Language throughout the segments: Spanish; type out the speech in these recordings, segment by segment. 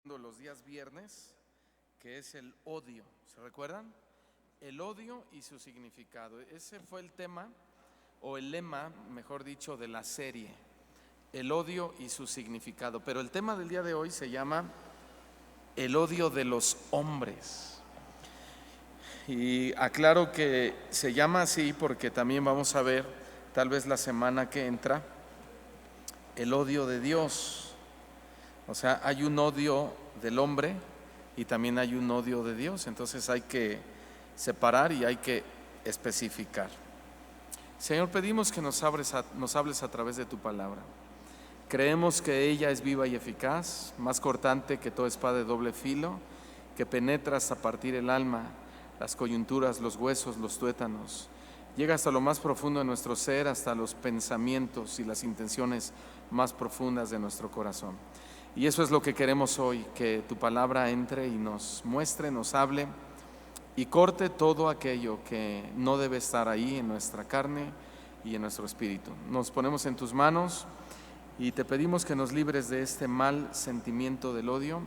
Los días viernes, que es el odio. ¿Se recuerdan? El odio y su significado. Ese fue el tema, o el lema, mejor dicho, de la serie. El odio y su significado. Pero el tema del día de hoy se llama el odio de los hombres. Y aclaro que se llama así porque también vamos a ver, tal vez la semana que entra, el odio de Dios. O sea, hay un odio del hombre y también hay un odio de Dios. Entonces hay que separar y hay que especificar. Señor, pedimos que nos hables a través de tu palabra. Creemos que ella es viva y eficaz, más cortante que toda espada de doble filo, que penetra hasta partir el alma, las coyunturas, los huesos, los tuétanos. Llega hasta lo más profundo de nuestro ser, hasta los pensamientos y las intenciones más profundas de nuestro corazón. Y eso es lo que queremos hoy, que tu palabra entre y nos muestre, nos hable y corte todo aquello que no debe estar ahí en nuestra carne y en nuestro espíritu. Nos ponemos en tus manos y te pedimos que nos libres de este mal sentimiento del odio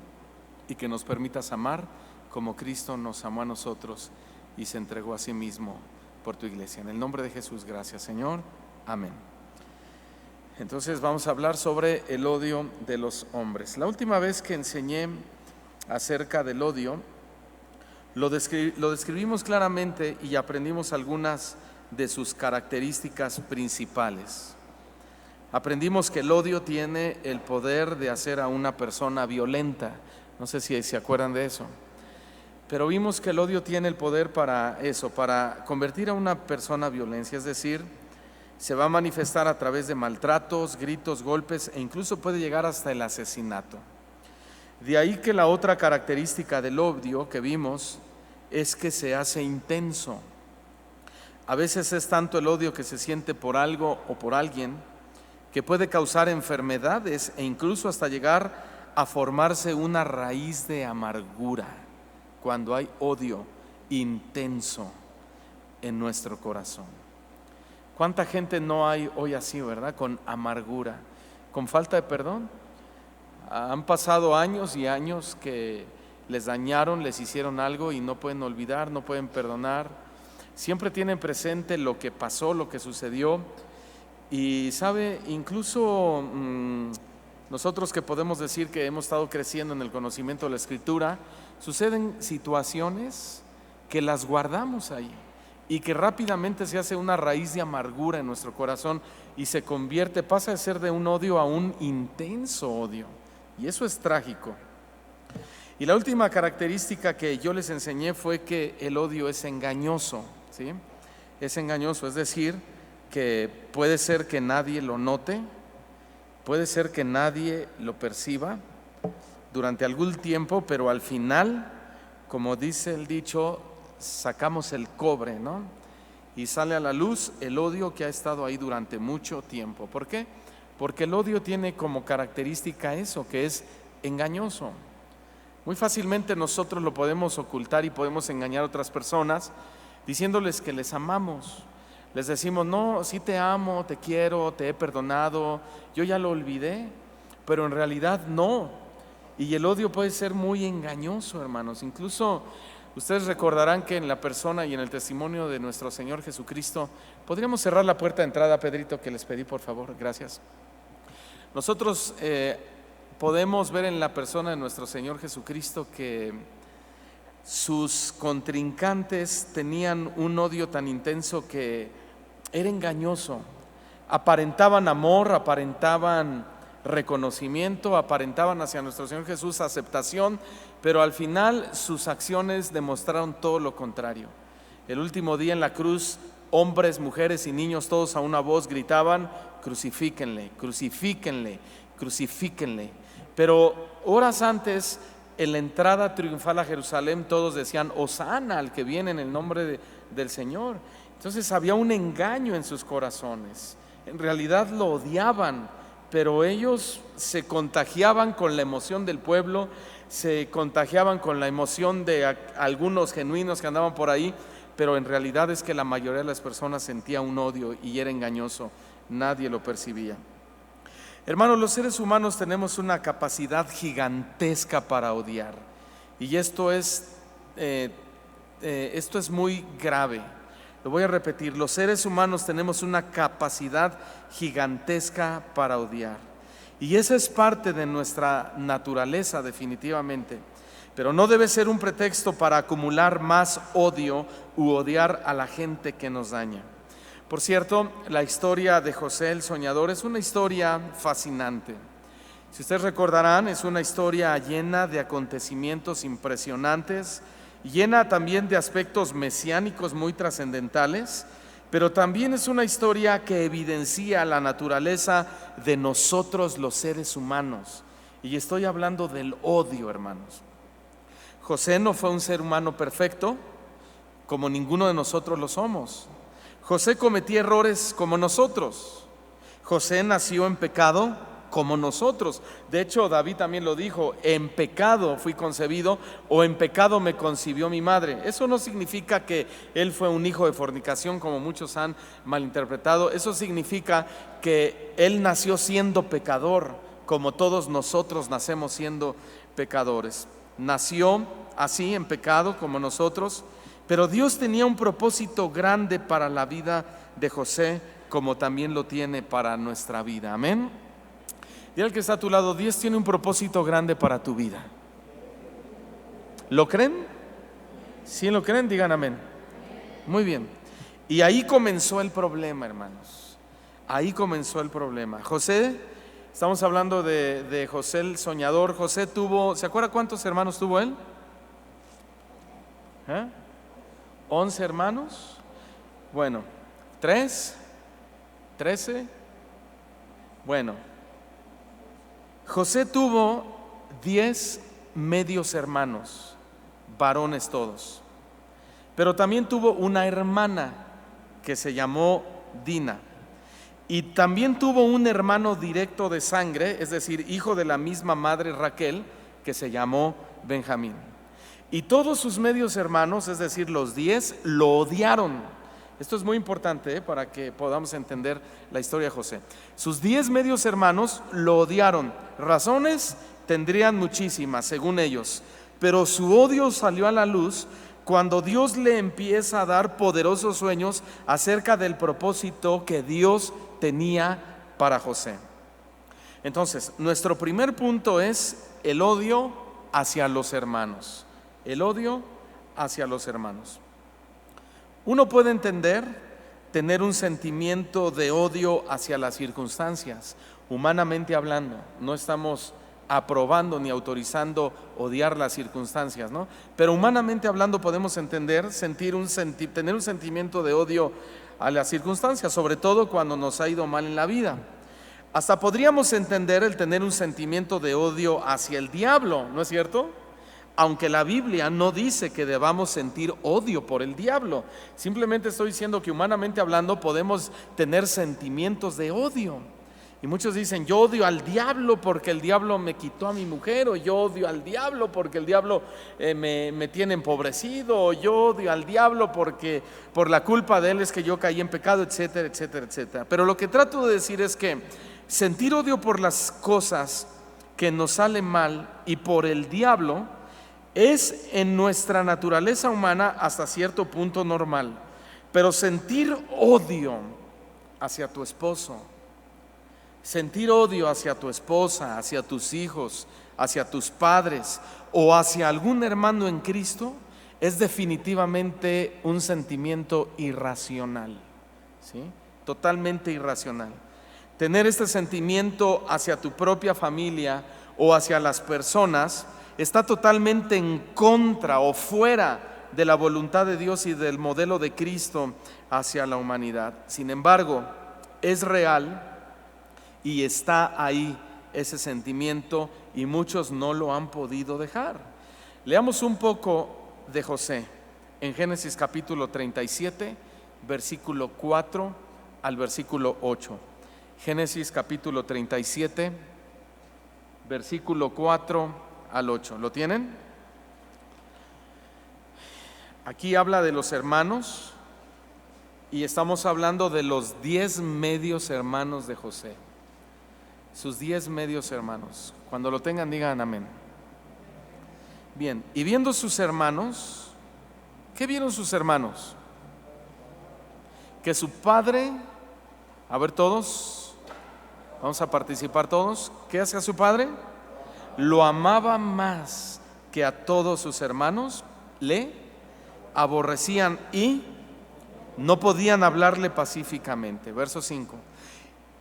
y que nos permitas amar como Cristo nos amó a nosotros y se entregó a sí mismo por tu iglesia. En el nombre de Jesús, gracias, Señor. Amén. Entonces vamos a hablar sobre el odio de los hombres. La última vez que enseñé acerca del odio, lo describimos claramente y aprendimos algunas de sus características principales. Aprendimos que el odio tiene el poder de hacer a una persona violenta. No sé si se acuerdan de eso. Pero vimos que el odio tiene el poder para eso, para convertir a una persona violenta, es decir, se va a manifestar a través de maltratos, gritos, golpes e incluso puede llegar hasta el asesinato. De ahí que la otra característica del odio que vimos es que se hace intenso. A veces es tanto el odio que se siente por algo o por alguien que puede causar enfermedades e incluso hasta llegar a formarse una raíz de amargura cuando hay odio intenso en nuestro corazón. ¿Cuánta gente no hay hoy así, verdad? Con amargura, con falta de perdón. Han pasado años y años que les dañaron, les hicieron algo y no pueden olvidar, no pueden perdonar. Siempre tienen presente lo que pasó, lo que sucedió. Y sabe, incluso nosotros que podemos decir que hemos estado creciendo en el conocimiento de la Escritura, suceden situaciones que las guardamos ahí y que rápidamente se hace una raíz de amargura en nuestro corazón y se convierte, pasa de ser de un odio a un intenso odio. Y eso es trágico. Y la última característica que yo les enseñé fue que el odio es engañoso, ¿sí? Es engañoso, es decir, que puede ser que nadie lo note, puede ser que nadie lo perciba durante algún tiempo, pero al final, como dice el dicho, sacamos el cobre, ¿no? Y sale a la luz el odio que ha estado ahí durante mucho tiempo. ¿Por qué? Porque el odio tiene como característica eso, que es engañoso. Muy fácilmente nosotros lo podemos ocultar y podemos engañar a otras personas diciéndoles que les amamos. Les decimos, no, sí te amo, te quiero, te he perdonado, yo ya lo olvidé, pero en realidad no. Y el odio puede ser muy engañoso, hermanos. Incluso ustedes recordarán que en la persona y en el testimonio de nuestro Señor Jesucristo, podríamos cerrar la puerta de entrada, Pedrito, que les pedí, por favor, gracias. Nosotros podemos ver en la persona de nuestro Señor Jesucristo que sus contrincantes tenían un odio tan intenso que era engañoso. Aparentaban amor, aparentaban reconocimiento, aparentaban hacia nuestro Señor Jesús aceptación, pero al final sus acciones demostraron todo lo contrario. El último día en la cruz, hombres, mujeres y niños, todos a una voz gritaban, crucifíquenle, crucifíquenle, crucifíquenle. Pero horas antes, en la entrada triunfal a Jerusalén, todos decían, Hosana al que viene en el nombre del Señor. Entonces había un engaño en sus corazones. En realidad lo odiaban, pero ellos se contagiaban con la emoción del pueblo, se contagiaban con la emoción de algunos genuinos que andaban por ahí, pero en realidad es que la mayoría de las personas sentía un odio y era engañoso, nadie lo percibía. Hermanos, los seres humanos tenemos una capacidad gigantesca para odiar. Y esto es muy grave. Lo voy a repetir, los seres humanos tenemos una capacidad gigantesca para odiar. Y esa es parte de nuestra naturaleza definitivamente. Pero no debe ser un pretexto para acumular más odio u odiar a la gente que nos daña. Por cierto, la historia de José el Soñador es una historia fascinante. Si ustedes recordarán, es una historia llena de acontecimientos impresionantes, llena también de aspectos mesiánicos muy trascendentales, pero también es una historia que evidencia la naturaleza de nosotros los seres humanos. Y estoy hablando del odio, hermanos. José no fue un ser humano perfecto, como ninguno de nosotros lo somos. José cometía errores como nosotros. José nació en pecado como nosotros. De hecho, David también lo dijo: en pecado fui concebido, o en pecado me concibió mi madre. Eso no significa que él fue un hijo de fornicación, como muchos han malinterpretado. Eso significa que él nació siendo pecador, como todos nosotros nacemos siendo pecadores. Nació así en pecado como nosotros, pero Dios tenía un propósito grande para la vida de José, como también lo tiene para nuestra vida. Amén. Dile al que está a tu lado: Dios tiene un propósito grande para tu vida. ¿Lo creen? Si lo creen, digan amén. Muy bien. Y ahí comenzó el problema, hermanos. Ahí comenzó el problema. José, estamos hablando de José el Soñador. José tuvo, ¿se acuerda cuántos hermanos tuvo él? 11 hermanos. Bueno, 3, 13. Bueno, José tuvo 10 medios hermanos, varones todos. Pero también tuvo una hermana que se llamó Dina. Y también tuvo un hermano directo de sangre, es decir, hijo de la misma madre Raquel, que se llamó Benjamín. Y todos sus medios hermanos, es decir, los 10, lo odiaron. Esto es muy importante para que podamos entender la historia de José. Sus 10 medios hermanos lo odiaron. Razones tendrían muchísimas, según ellos, pero su odio salió a la luz cuando Dios le empieza a dar poderosos sueños acerca del propósito que Dios tenía para José. Entonces, nuestro primer punto es el odio hacia los hermanos. El odio hacia los hermanos. Uno puede tener un sentimiento de odio hacia las circunstancias, humanamente hablando. No estamos aprobando ni autorizando odiar las circunstancias, ¿no? Pero humanamente hablando podemos tener un sentimiento de odio a las circunstancias, sobre todo cuando nos ha ido mal en la vida. Hasta podríamos entender el tener un sentimiento de odio hacia el diablo, ¿no es cierto? Aunque la Biblia no dice que debamos sentir odio por el diablo. Simplemente estoy diciendo que humanamente hablando podemos tener sentimientos de odio. Y muchos dicen: yo odio al diablo porque el diablo me quitó a mi mujer, o yo odio al diablo porque el diablo me tiene empobrecido, o yo odio al diablo porque por la culpa de él es que yo caí en pecado, etcétera, etcétera, etcétera. Pero lo que trato de decir es que sentir odio por las cosas que nos salen mal y por el diablo es en nuestra naturaleza humana hasta cierto punto normal. Pero sentir odio hacia tu esposo, sentir odio hacia tu esposa, hacia tus hijos, hacia tus padres o hacia algún hermano en Cristo es definitivamente un sentimiento irracional, ¿sí? Totalmente irracional. Tener este sentimiento hacia tu propia familia o hacia las personas está totalmente en contra o fuera de la voluntad de Dios y del modelo de Cristo hacia la humanidad. Sin embargo, es real y está ahí ese sentimiento y muchos no lo han podido dejar. Leamos un poco de José en Génesis capítulo 37, versículo 4 al versículo 8. Génesis capítulo 37, versículo 4 al 8. ¿Lo tienen? Aquí habla de los hermanos y estamos hablando de los 10 medios hermanos de José. sus 10 medios hermanos. Cuando lo tengan, digan amén. Bien, y viendo sus hermanos, ¿qué vieron sus hermanos? Que su padre, a ver todos, vamos a participar todos. ¿Qué hacía su padre? Lo amaba más que a todos sus hermanos, le aborrecían y no podían hablarle pacíficamente. Verso 5.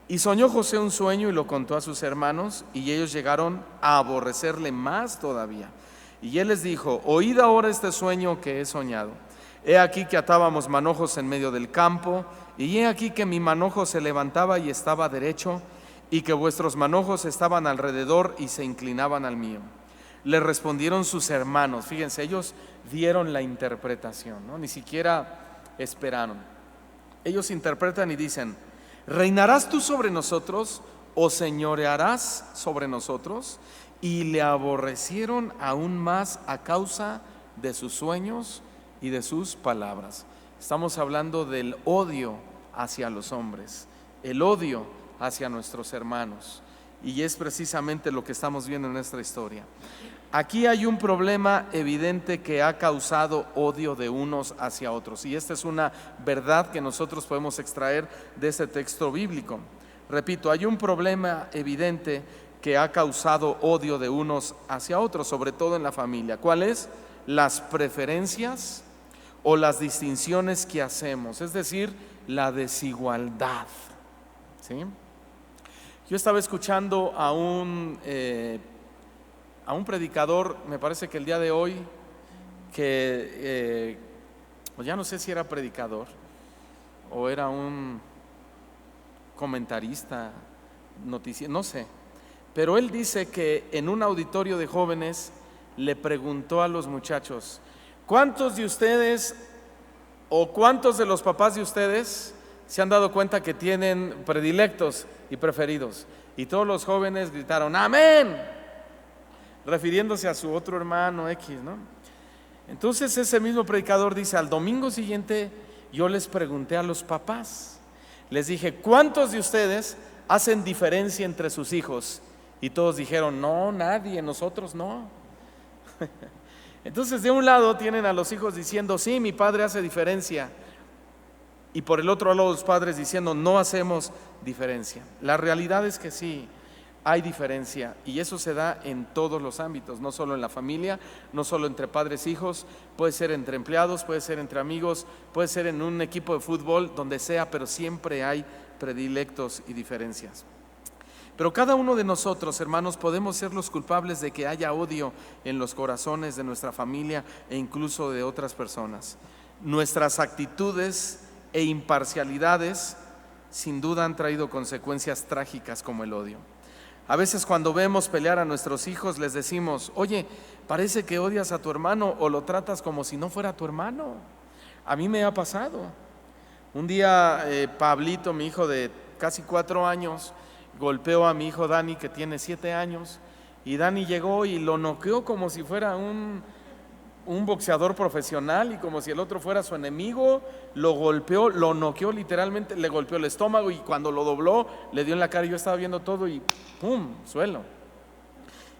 Y soñó José un sueño y lo contó a sus hermanos, y ellos llegaron a aborrecerle más todavía. Y él les dijo: oíd ahora este sueño que he soñado. He aquí que atábamos manojos en medio del campo, y he aquí que mi manojo se levantaba y estaba derecho, y que vuestros manojos estaban alrededor y se inclinaban al mío. Le respondieron sus hermanos. Fíjense, ellos dieron la interpretación, ¿no? Ni siquiera esperaron. Ellos interpretan y dicen: ¿reinarás tú sobre nosotros o señorearás sobre nosotros? Y le aborrecieron aún más a causa de sus sueños y de sus palabras. Estamos hablando del odio hacia los hombres, el odio hacia nuestros hermanos, y es precisamente lo que estamos viendo en esta historia. Aquí hay un problema evidente que ha causado odio de unos hacia otros, y esta es una verdad que nosotros podemos extraer de este texto bíblico. Repito, hay un problema evidente que ha causado odio de unos hacia otros, sobre todo en la familia. ¿Cuál es? Las preferencias o las distinciones que hacemos, es decir, la desigualdad, ¿sí? Yo estaba escuchando a un predicador, me parece que el día de hoy, que ya no sé si era predicador o era un comentarista, no sé, pero él dice que en un auditorio de jóvenes le preguntó a los muchachos: ¿cuántos de ustedes o cuántos de los papás de ustedes se han dado cuenta que tienen predilectos y preferidos? Y todos los jóvenes gritaron: amén, refiriéndose a su otro hermano X, ¿no? Entonces ese mismo predicador dice: al domingo siguiente yo les pregunté a los papás, les dije: ¿cuántos de ustedes hacen diferencia entre sus hijos? Y todos dijeron: no, nadie, nosotros no. Entonces de un lado tienen a los hijos diciendo: sí, mi padre hace diferencia, y por el otro lado los padres diciendo: no hacemos diferencia. La realidad es que sí, hay diferencia, y eso se da en todos los ámbitos, no solo en la familia, no solo entre padres e hijos, puede ser entre empleados, puede ser entre amigos, puede ser en un equipo de fútbol, donde sea, pero siempre hay predilectos y diferencias. Pero cada uno de nosotros, hermanos, podemos ser los culpables de que haya odio en los corazones de nuestra familia e incluso de otras personas. Nuestras actitudes e imparcialidades sin duda han traído consecuencias trágicas como el odio. A veces cuando vemos pelear a nuestros hijos les decimos: oye, parece que odias a tu hermano, o lo tratas como si no fuera tu hermano. A mí me ha pasado. Un día Pablito, mi hijo de casi 4 años, golpeó a mi hijo Dani, que tiene 7 años, y Dani llegó y lo noqueó como si fuera un boxeador profesional, y como si el otro fuera su enemigo. Lo golpeó, lo noqueó literalmente, le golpeó el estómago, y cuando lo dobló le dio en la cara. Yo estaba viendo todo y ¡pum!, suelo.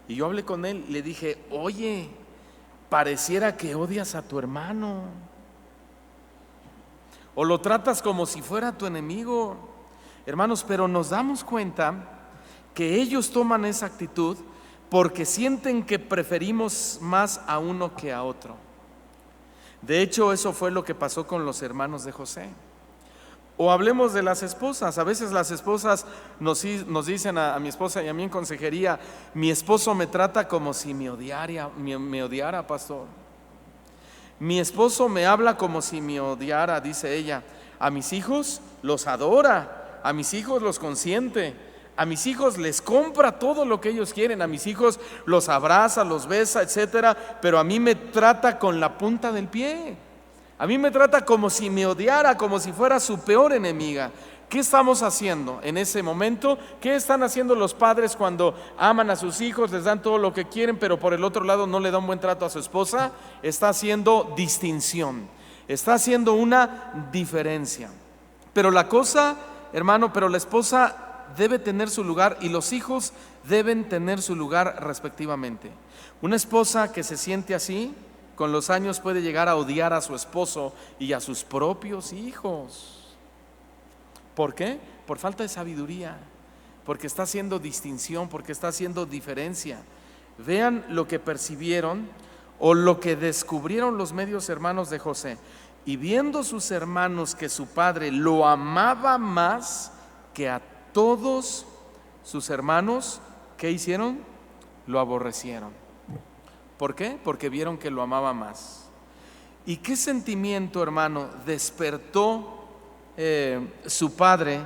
Y yo hablé con él, le dije: oye, pareciera que odias a tu hermano, o lo tratas como si fuera tu enemigo. Hermanos, pero nos damos cuenta que ellos toman esa actitud porque sienten que preferimos más a uno que a otro. De hecho, eso fue lo que pasó con los hermanos de José. O hablemos de las esposas. A veces las esposas nos dicen a mi esposa y a mí en consejería: mi esposo me trata como si me odiara, pastor. Mi esposo me habla como si me odiara, dice ella. A mis hijos los adora, a mis hijos los consiente, a mis hijos les compra todo lo que ellos quieren, a mis hijos los abraza, los besa, etcétera, pero a mí me trata con la punta del pie. A mí me trata como si me odiara, como si fuera su peor enemiga. ¿Qué estamos haciendo en ese momento? ¿Qué están haciendo los padres cuando aman a sus hijos, les dan todo lo que quieren, pero por el otro lado no le dan buen trato a su esposa? Está haciendo distinción, está haciendo una diferencia. Pero la cosa, hermano, pero la esposa debe tener su lugar y los hijos deben tener su lugar respectivamente. Una esposa que se siente así, con los años puede llegar a odiar a su esposo y a sus propios hijos. ¿Por qué? Por falta de sabiduría, porque está haciendo distinción, porque está haciendo diferencia. Vean lo que percibieron o lo que descubrieron los medios hermanos de José. Y viendo sus hermanos que su padre lo amaba más que a todos sus hermanos, ¿qué hicieron? Lo aborrecieron. ¿Por qué? Porque vieron que lo amaba más. ¿Y qué sentimiento, hermano, despertó su padre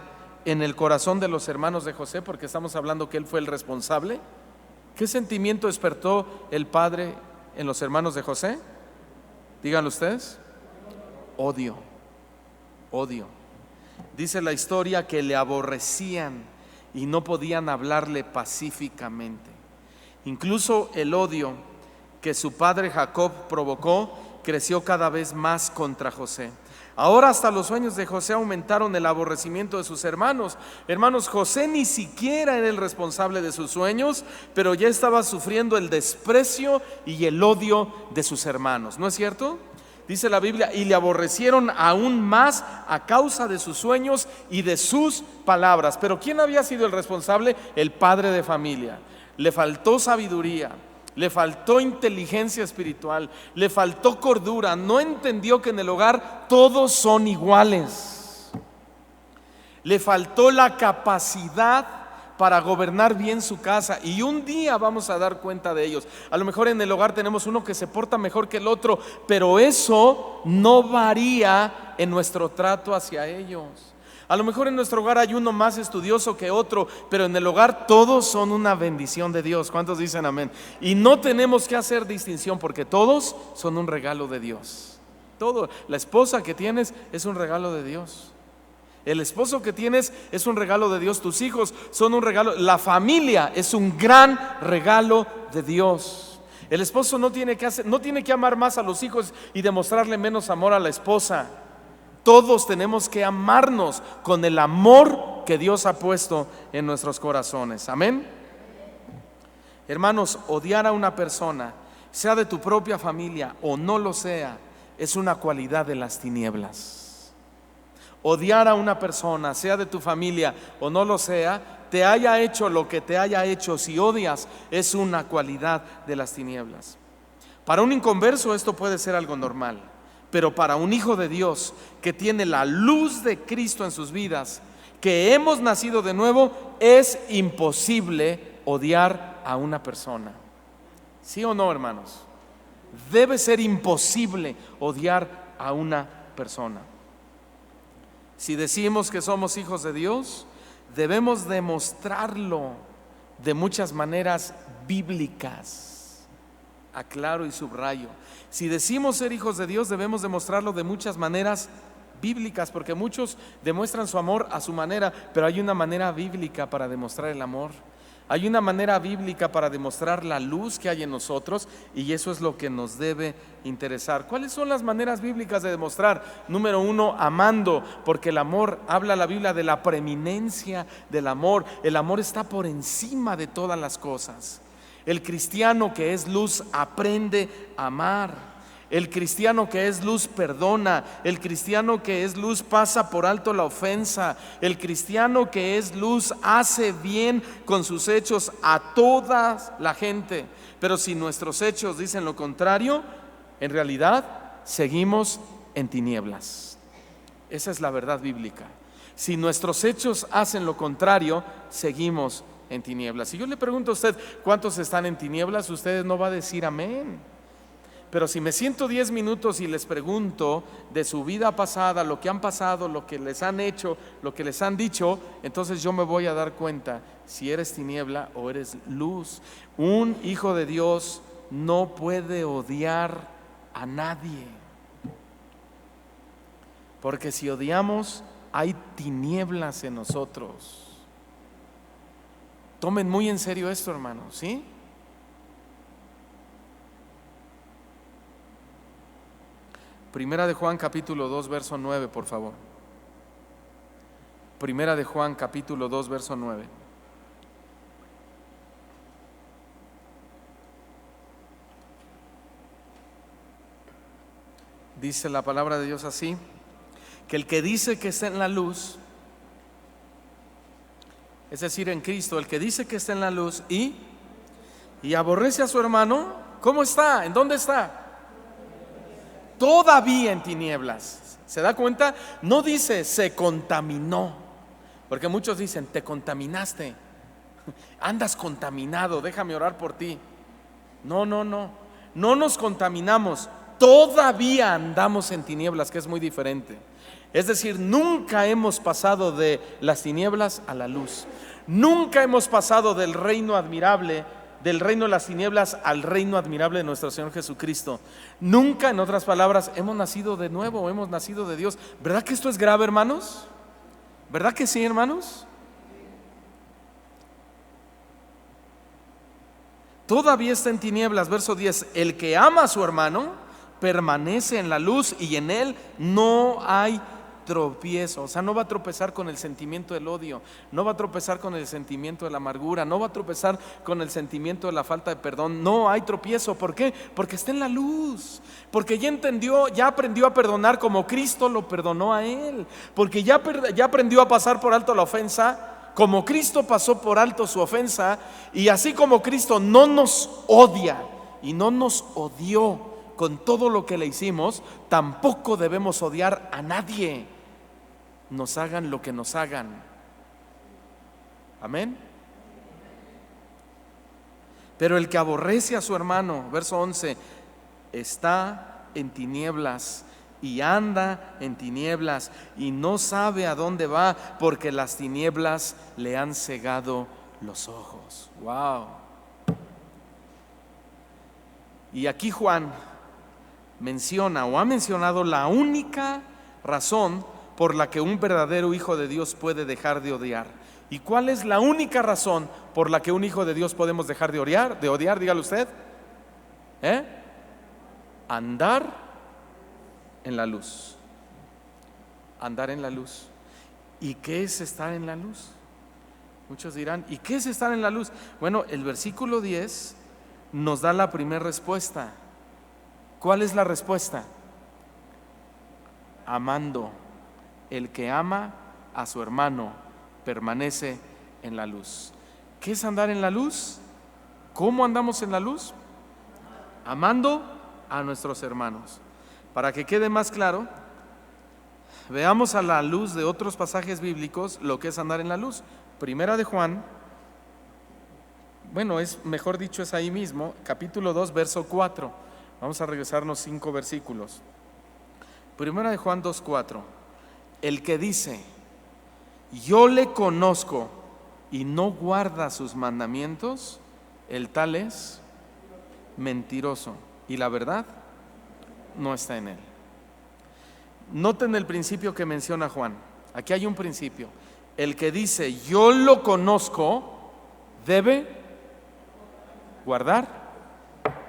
en el corazón de los hermanos de José? Porque estamos hablando que él fue el responsable. ¿Qué sentimiento despertó el padre en los hermanos de José? Díganlo ustedes. Odio, odio. Dice la historia que le aborrecían y no podían hablarle pacíficamente. Incluso el odio que su padre Jacob provocó creció cada vez más contra José. Ahora hasta los sueños de José aumentaron el aborrecimiento de sus hermanos. Hermanos, José ni siquiera era el responsable de sus sueños, pero ya estaba sufriendo el desprecio y el odio de sus hermanos. ¿No es cierto? Dice la Biblia, y le aborrecieron aún más a causa de sus sueños y de sus palabras. Pero ¿quién había sido el responsable? El padre de familia. Le faltó sabiduría, le faltó inteligencia espiritual, le faltó cordura. No entendió que en el hogar todos son iguales. Le faltó la capacidad para gobernar bien su casa, y un día vamos a dar cuenta de ellos. A lo mejor en el hogar tenemos uno que se porta mejor que el otro, pero eso no varía en nuestro trato hacia ellos. A lo mejor en nuestro hogar hay uno más estudioso que otro, pero en el hogar todos son una bendición de Dios. ¿Cuántos dicen amén? Y no tenemos que hacer distinción, porque todos son un regalo de Dios. Todo, la esposa que tienes es un regalo de Dios. El esposo que tienes es un regalo de Dios. Tus hijos son un regalo. La familia es un gran regalo de Dios. El esposo no tiene que amar más a los hijos y demostrarle menos amor a la esposa. Todos tenemos que amarnos con el amor que Dios ha puesto en nuestros corazones. Amén. Hermanos, odiar a una persona, sea de tu propia familia o no lo sea, es una cualidad de las tinieblas. Odiar a una persona, sea de tu familia o no lo sea, te haya hecho lo que te haya hecho, si odias, es una cualidad de las tinieblas. Para un inconverso esto puede ser algo normal, pero para un hijo de Dios que tiene la luz de Cristo en sus vidas, que hemos nacido de nuevo, es imposible odiar a una persona. ¿Sí o no, hermanos? Debe ser imposible odiar a una persona. Si decimos que somos hijos de Dios, debemos demostrarlo de muchas maneras bíblicas. Aclaro y subrayo. Si decimos ser hijos de Dios, debemos demostrarlo de muchas maneras bíblicas, porque muchos demuestran su amor a su manera, pero hay una manera bíblica para demostrar el amor. Hay una manera bíblica para demostrar la luz que hay en nosotros, y eso es lo que nos debe interesar. ¿Cuáles son las maneras bíblicas de demostrar? Número uno, amando, porque el amor, habla la Biblia de la preeminencia del amor. El amor está por encima de todas las cosas. El cristiano que es luz aprende a amar. El cristiano que es luz perdona. El cristiano que es luz pasa por alto la ofensa. El cristiano que es luz hace bien con sus hechos a toda la gente. Pero si nuestros hechos dicen lo contrario, en realidad seguimos en tinieblas. Esa es la verdad bíblica. Si nuestros hechos hacen lo contrario, seguimos en tinieblas. Si yo le pregunto a usted cuántos están en tinieblas, usted no va a decir amén. Pero si me siento 10 minutos y les pregunto de su vida pasada, lo que han pasado, lo que les han hecho, lo que les han dicho, entonces yo me voy a dar cuenta si eres tiniebla o eres luz. Un hijo de Dios no puede odiar a nadie, porque si odiamos, hay tinieblas en nosotros. Tomen muy en serio esto, hermanos, ¿sí? Primera de Juan capítulo 2 verso 9, por favor. Primera de Juan, capítulo 2, verso 9. Dice la palabra de Dios así, que el que dice que está en la luz, es decir, en Cristo, el que dice que está en la luz y aborrece a su hermano, ¿cómo está? ¿En dónde está? Todavía en tinieblas. ¿Se da cuenta? No dice se contaminó, porque muchos dicen te contaminaste, andas contaminado, déjame orar por ti. No nos contaminamos, todavía andamos en tinieblas, que es muy diferente. Es decir, nunca hemos pasado de las tinieblas a la luz. Nunca hemos pasado del reino admirable, del reino de las tinieblas al reino admirable de nuestro Señor Jesucristo. Nunca, en otras palabras, hemos nacido de nuevo, hemos nacido de Dios. ¿Verdad que esto es grave, hermanos? ¿Verdad que sí, hermanos? Todavía está en tinieblas, verso 10. El que ama a su hermano permanece en la luz y en él no hay tropiezo. O sea, no va a tropezar con el sentimiento del odio, no va a tropezar con el sentimiento de la amargura, no va a tropezar con el sentimiento de la falta de perdón. No hay tropiezo. ¿Por qué? Porque está en la luz, porque ya entendió, ya aprendió a perdonar como Cristo lo perdonó a él, porque ya aprendió a pasar por alto la ofensa como Cristo pasó por alto su ofensa. Y así como Cristo no nos odia y no nos odió con todo lo que le hicimos, tampoco debemos odiar a nadie, nos hagan lo que nos hagan. Amén. Pero el que aborrece a su hermano, verso 11, está en tinieblas y anda en tinieblas y no sabe a dónde va, porque las tinieblas le han cegado los ojos. Wow. Y aquí Juan menciona o ha mencionado la única razón por la que un verdadero hijo de Dios puede dejar de odiar. ¿Y cuál es la única razón por la que un hijo de Dios podemos dejar de odiar? Dígalo usted. Andar en la luz. Andar en la luz. ¿Y qué es estar en la luz? Muchos dirán, ¿y qué es estar en la luz? Bueno, el versículo 10 nos da la primera respuesta. ¿Cuál es la respuesta? Amando. El que ama a su hermano permanece en la luz. ¿Qué es andar en la luz? ¿Cómo andamos en la luz? Amando a nuestros hermanos. Para que quede más claro, veamos a la luz de otros pasajes bíblicos lo que es andar en la luz. Primera de Juan, bueno, mejor dicho es ahí mismo, capítulo 2, verso 4. Vamos a regresarnos 5 versículos. Primera de Juan 2:4. El que dice, yo le conozco y no guarda sus mandamientos, el tal es mentiroso y la verdad no está en él. Noten el principio que menciona Juan. Aquí hay un principio. El que dice, yo lo conozco, debe guardar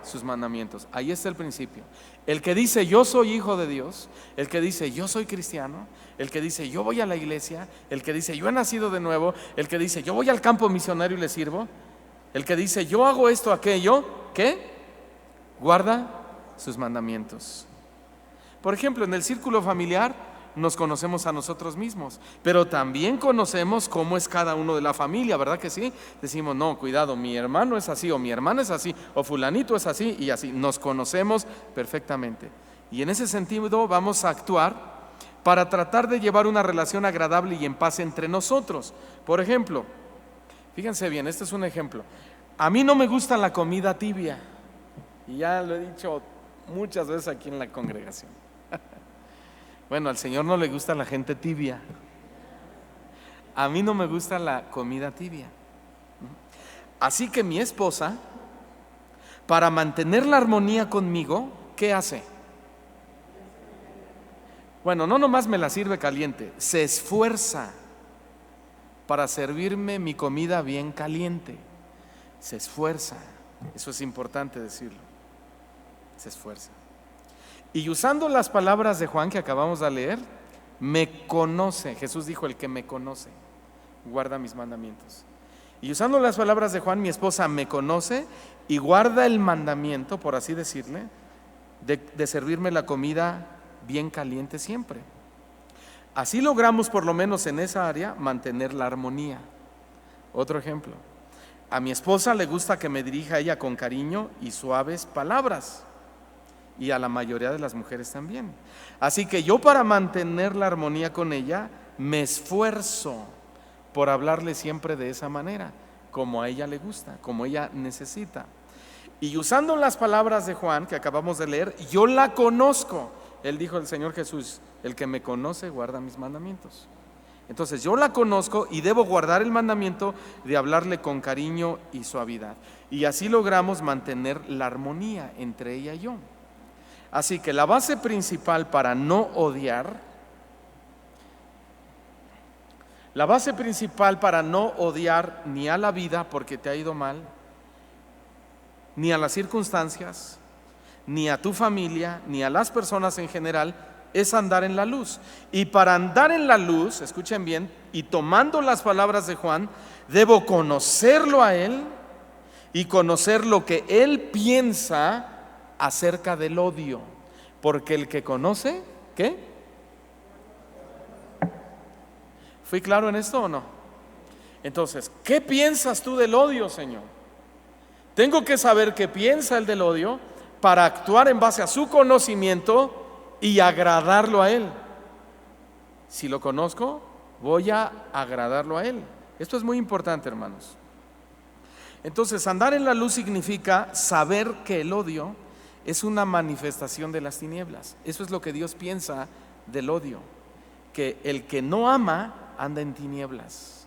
sus mandamientos. Ahí está el principio. El que dice yo soy hijo de Dios, el que dice yo soy cristiano, el que dice yo voy a la iglesia, el que dice yo he nacido de nuevo, el que dice yo voy al campo misionario y le sirvo, el que dice yo hago esto, aquello, ¿qué? Guarda sus mandamientos. Por ejemplo, en el círculo familiar nos conocemos a nosotros mismos, pero también conocemos cómo es cada uno de la familia, ¿verdad que sí? Decimos, no, cuidado, mi hermano es así, o mi hermana es así, o fulanito es así, y así, nos conocemos perfectamente. Y en ese sentido vamos a actuar para tratar de llevar una relación agradable y en paz entre nosotros. Por ejemplo, fíjense bien, este es un ejemplo. A mí no me gusta la comida tibia, y ya lo he dicho muchas veces aquí en la congregación. Bueno, al Señor no le gusta la gente tibia. A mí no me gusta la comida tibia. Así que mi esposa, para mantener la armonía conmigo, ¿qué hace? Bueno, no nomás me la sirve caliente, se esfuerza para servirme mi comida bien caliente. Se esfuerza, eso es importante decirlo. Se esfuerza. Y usando las palabras de Juan que acabamos de leer, me conoce. Jesús dijo, el que me conoce, guarda mis mandamientos. Y usando las palabras de Juan, mi esposa me conoce y guarda el mandamiento, por así decirle, de servirme la comida bien caliente siempre. Así logramos, por lo menos en esa área, mantener la armonía. Otro ejemplo, a mi esposa le gusta que me dirija a ella con cariño y suaves palabras, y a la mayoría de las mujeres también. Así que yo, para mantener la armonía con ella, me esfuerzo por hablarle siempre de esa manera, como a ella le gusta, como ella necesita. Y usando las palabras de Juan que acabamos de leer, yo la conozco. Él dijo, el Señor Jesús, el que me conoce guarda mis mandamientos. Entonces yo la conozco y debo guardar el mandamiento de hablarle con cariño y suavidad. Y así logramos mantener la armonía entre ella y yo. Así que la base principal para no odiar, ni a la vida porque te ha ido mal, ni a las circunstancias, ni a tu familia, ni a las personas en general, es andar en la luz. Y para andar en la luz, escuchen bien, y tomando las palabras de Juan, debo conocerlo a él y conocer lo que él piensa acerca del odio. Porque el que conoce, ¿qué? ¿Fui claro en esto o no? Entonces, ¿qué piensas tú del odio, Señor? Tengo que saber qué piensa él del odio para actuar en base a su conocimiento y agradarlo a él. Si lo conozco, voy a agradarlo a él. Esto es muy importante, hermanos. Entonces, andar en la luz significa saber que el odio es una manifestación de las tinieblas. Eso es lo que Dios piensa del odio, que el que no ama anda en tinieblas.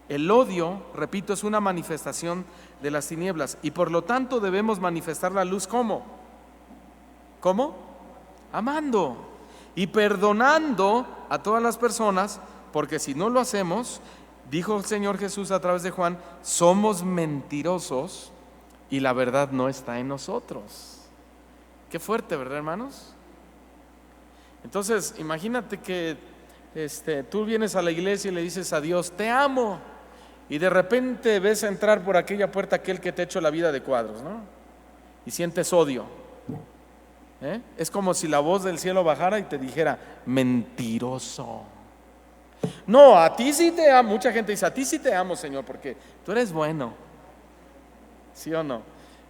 El odio, repito, es una manifestación de las tinieblas y por lo tanto debemos manifestar la luz. ¿Cómo? ¿Cómo? Amando y perdonando a todas las personas, porque si no lo hacemos, dijo el Señor Jesús a través de Juan, somos mentirosos y la verdad no está en nosotros. Qué fuerte, ¿verdad, hermanos? Entonces, imagínate que tú vienes a la iglesia y le dices a Dios, te amo, y de repente ves entrar por aquella puerta aquel que te ha hecho la vida de cuadros, ¿no? Y sientes odio. Es como si la voz del cielo bajara y te dijera, mentiroso. No, a ti sí te amo. Mucha gente dice, a ti sí te amo, Señor, porque tú eres bueno. ¿Sí o no?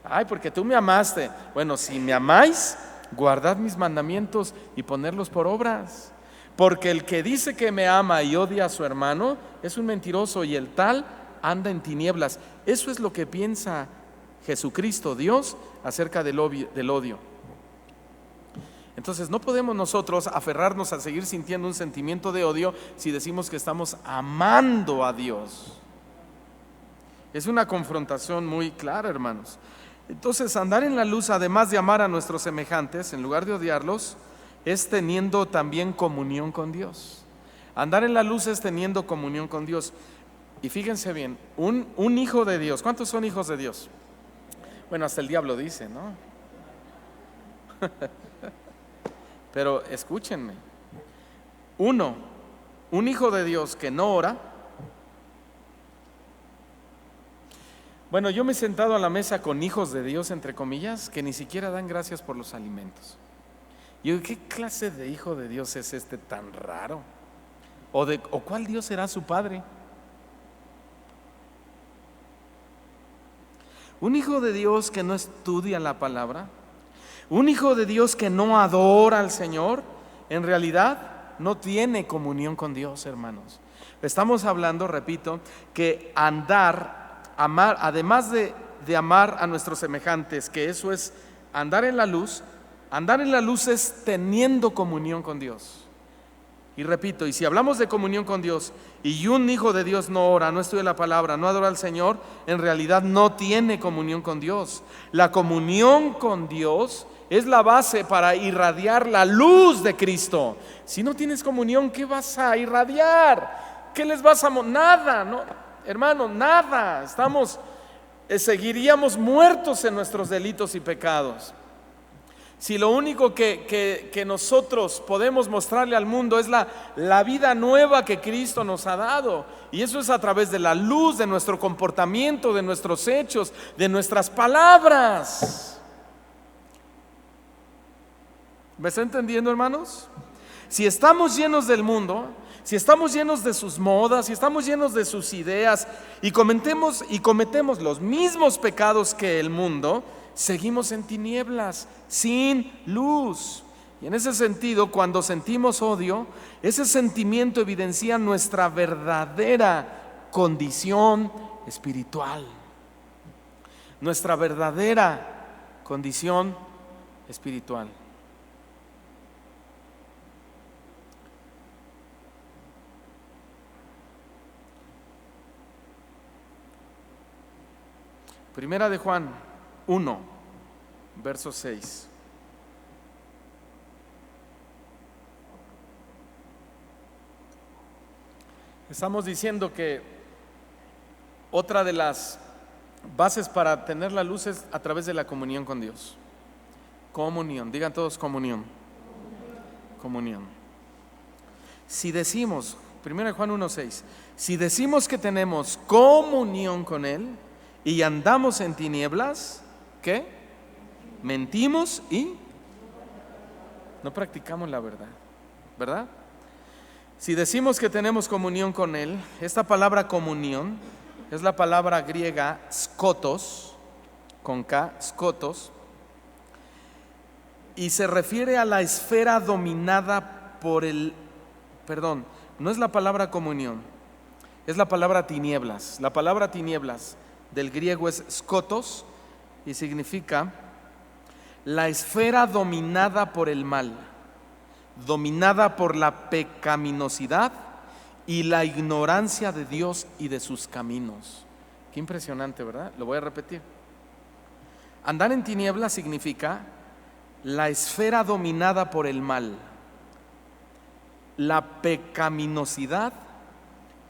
Ay, porque tú me amaste. Bueno, si me amáis, guardad mis mandamientos y ponerlos por obras. Porque el que dice que me ama y odia a su hermano es un mentiroso, y el tal anda en tinieblas. Eso es lo que piensa Jesucristo, Dios, acerca del odio. Entonces no podemos nosotros aferrarnos a seguir sintiendo un sentimiento de odio si decimos que estamos amando a Dios. Es una confrontación muy clara, hermanos. Entonces, andar en la luz, además de amar a nuestros semejantes, en lugar de odiarlos, es teniendo también comunión con Dios. Andar en la luz es teniendo comunión con Dios. Y fíjense bien, un hijo de Dios, ¿cuántos son hijos de Dios? Bueno, hasta el diablo dice, ¿no? Pero escúchenme, un hijo de Dios que no ora. Bueno, yo me he sentado a la mesa con hijos de Dios, entre comillas, que ni siquiera dan gracias por los alimentos. Y yo, ¿qué clase de hijo de Dios es este tan raro? ¿O cuál Dios será su padre? Un hijo de Dios que no estudia la palabra, un hijo de Dios que no adora al Señor, en realidad no tiene comunión con Dios, hermanos. Estamos hablando, repito, que amar, además de amar a nuestros semejantes, que eso es andar en la luz es teniendo comunión con Dios. Y repito, y si hablamos de comunión con Dios y un hijo de Dios no ora, no estudia la palabra, no adora al Señor, en realidad no tiene comunión con Dios. La comunión con Dios es la base para irradiar la luz de Cristo. Si no tienes comunión, ¿qué vas a irradiar? ¿Qué les vas a nada, no, hermano, nada. Seguiríamos muertos en nuestros delitos y pecados. Si lo único que nosotros podemos mostrarle al mundo es la vida nueva que Cristo nos ha dado, y eso es a través de la luz, de nuestro comportamiento, de nuestros hechos, de nuestras palabras. ¿Me está entendiendo, hermanos? Si estamos llenos del mundo, si estamos llenos de sus modas, si estamos llenos de sus ideas y cometemos los mismos pecados que el mundo, seguimos en tinieblas, sin luz. Y en ese sentido, cuando sentimos odio, ese sentimiento evidencia nuestra verdadera condición espiritual. Nuestra verdadera condición espiritual. Primera de Juan 1, verso 6. Estamos diciendo que otra de las bases para tener la luz es a través de la comunión con Dios. Comunión, digan todos comunión. Comunión. Si decimos, 1 Juan 1:6, si decimos que tenemos comunión con Él y andamos en tinieblas, ¿qué? Mentimos y no practicamos la verdad, ¿verdad? Si decimos que tenemos comunión con Él, esta palabra comunión es la palabra griega skotos, con K, skotos, y se refiere a la esfera dominada por no es la palabra comunión, es la palabra tinieblas. La palabra tinieblas del griego es skotos y significa la esfera dominada por el mal, dominada por la pecaminosidad y la ignorancia de Dios y de sus caminos. Qué impresionante, ¿verdad? Lo voy a repetir. Andar en tinieblas significa la esfera dominada por el mal, la pecaminosidad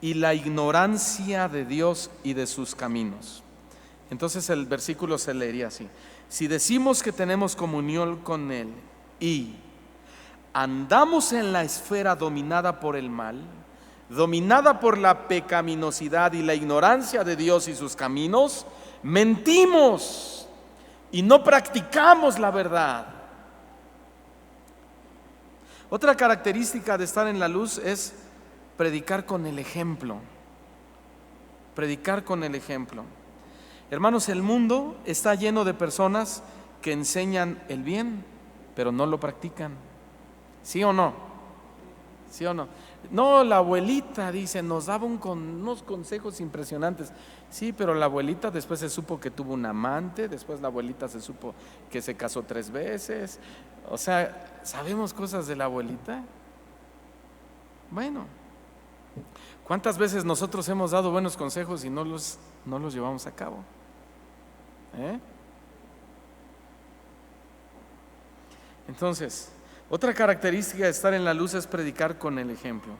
y la ignorancia de Dios y de sus caminos. Entonces el versículo se leería así: si decimos que tenemos comunión con Él y andamos en la esfera dominada por el mal, dominada por la pecaminosidad y la ignorancia de Dios y sus caminos, mentimos y no practicamos la verdad. Otra característica de estar en la luz es predicar con el ejemplo. Predicar con el ejemplo. Hermanos, el mundo está lleno de personas que enseñan el bien, pero no lo practican. ¿Sí o no? ¿Sí o no? No, la abuelita, dice, nos daba unos consejos impresionantes. Sí, pero la abuelita después se supo que tuvo un amante, después la abuelita se supo que se casó 3 veces. O sea, ¿sabemos cosas de la abuelita? Bueno, ¿cuántas veces nosotros hemos dado buenos consejos y no los llevamos a cabo? Entonces, otra característica de estar en la luz es predicar con el ejemplo.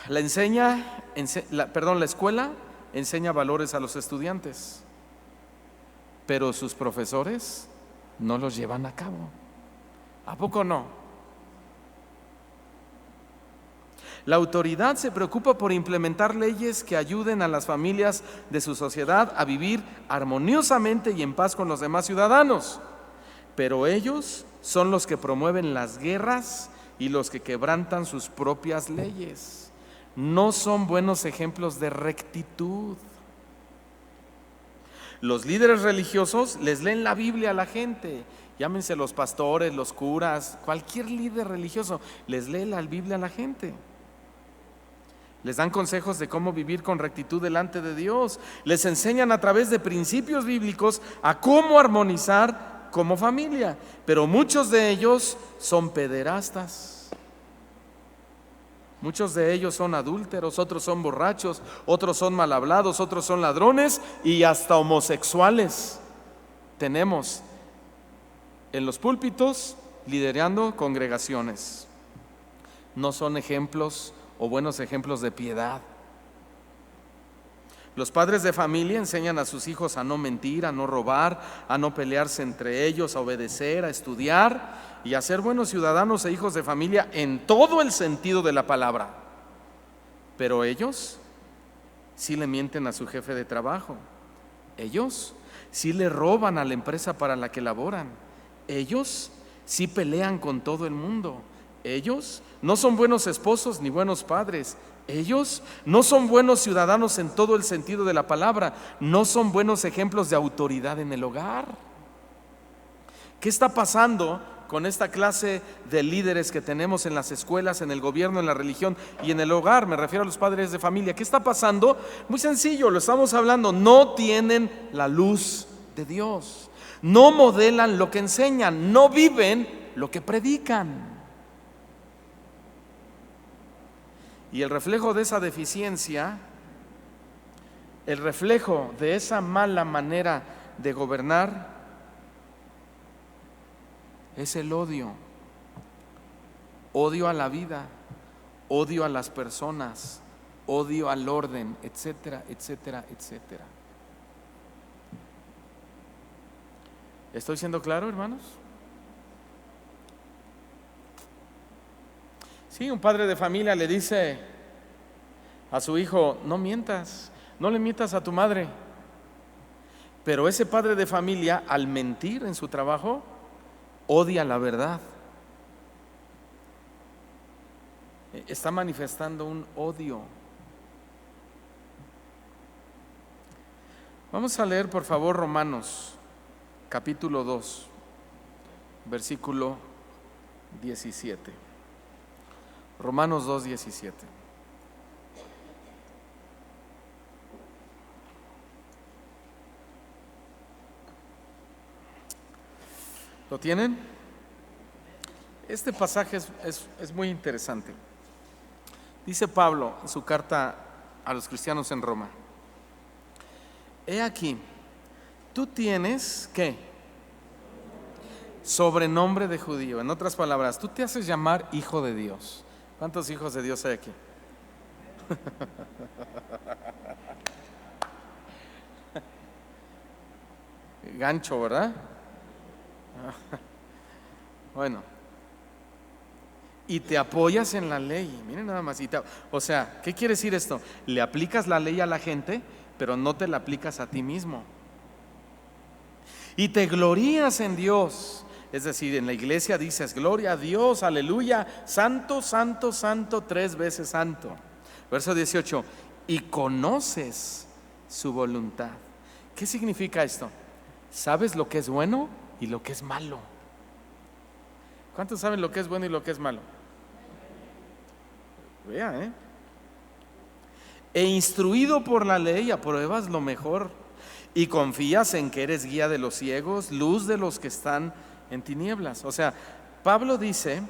La escuela enseña valores a los estudiantes, pero sus profesores no los llevan a cabo. ¿A poco no? La autoridad se preocupa por implementar leyes que ayuden a las familias de su sociedad a vivir armoniosamente y en paz con los demás ciudadanos, pero ellos son los que promueven las guerras y los que quebrantan sus propias leyes. No son buenos ejemplos de rectitud. Los líderes religiosos les leen la Biblia a la gente, llámense los pastores, los curas, cualquier líder religioso les lee la Biblia a la gente. Les dan consejos de cómo vivir con rectitud delante de Dios. Les enseñan a través de principios bíblicos a cómo armonizar como familia. Pero muchos de ellos son pederastas. Muchos de ellos son adúlteros, otros son borrachos, otros son mal hablados, otros son ladrones y hasta homosexuales. Tenemos en los púlpitos liderando congregaciones. No son ejemplos o buenos ejemplos de piedad. Los padres de familia enseñan a sus hijos a no mentir, a no robar, a no pelearse entre ellos, a obedecer, a estudiar y a ser buenos ciudadanos e hijos de familia en todo el sentido de la palabra. Pero ellos sí le mienten a su jefe de trabajo. Ellos sí le roban a la empresa para la que laboran. Ellos sí pelean con todo el mundo. Ellos no son buenos esposos ni buenos padres. Ellos no son buenos ciudadanos en todo el sentido de la palabra. No son buenos ejemplos de autoridad en el hogar. ¿Qué está pasando con esta clase de líderes que tenemos en las escuelas, en el gobierno, en la religión y en el hogar? Me refiero a los padres de familia. ¿Qué está pasando? Muy sencillo, lo estamos hablando. No tienen la luz de Dios. No modelan lo que enseñan. No viven lo que predican. Y el reflejo de esa deficiencia, el reflejo de esa mala manera de gobernar, es el odio. Odio a la vida, odio a las personas, odio al orden, etcétera, etcétera, etcétera. ¿Estoy siendo claro, hermanos? Sí, un padre de familia le dice a su hijo: no mientas, no le mientas a tu madre. Pero ese padre de familia, al mentir en su trabajo, odia la verdad. Está manifestando un odio. Vamos a leer, por favor, Romanos capítulo 2, versículo 17. Romanos 2, 17. ¿Lo tienen? Este pasaje es muy interesante. Dice Pablo en su carta a los cristianos en Roma: he aquí, tú tienes, ¿qué? Sobrenombre de judío. En otras palabras, tú te haces llamar hijo de Dios. ¿Cuántos hijos de Dios hay aquí? Gancho, ¿verdad? Bueno, y te apoyas en la ley. Miren nada más. O sea, ¿qué quiere decir esto? Le aplicas la ley a la gente, pero no te la aplicas a ti mismo. Y te glorías en Dios. Es decir, en la iglesia dices: gloria a Dios, aleluya, santo, santo, santo, 3 veces santo. Verso 18: y conoces su voluntad. ¿Qué significa esto? Sabes lo que es bueno y lo que es malo. ¿Cuántos saben lo que es bueno y lo que es malo? Vea, E instruido por la ley apruebas lo mejor, y confías en que eres guía de los ciegos, luz de los que están en tinieblas. O sea, Pablo dice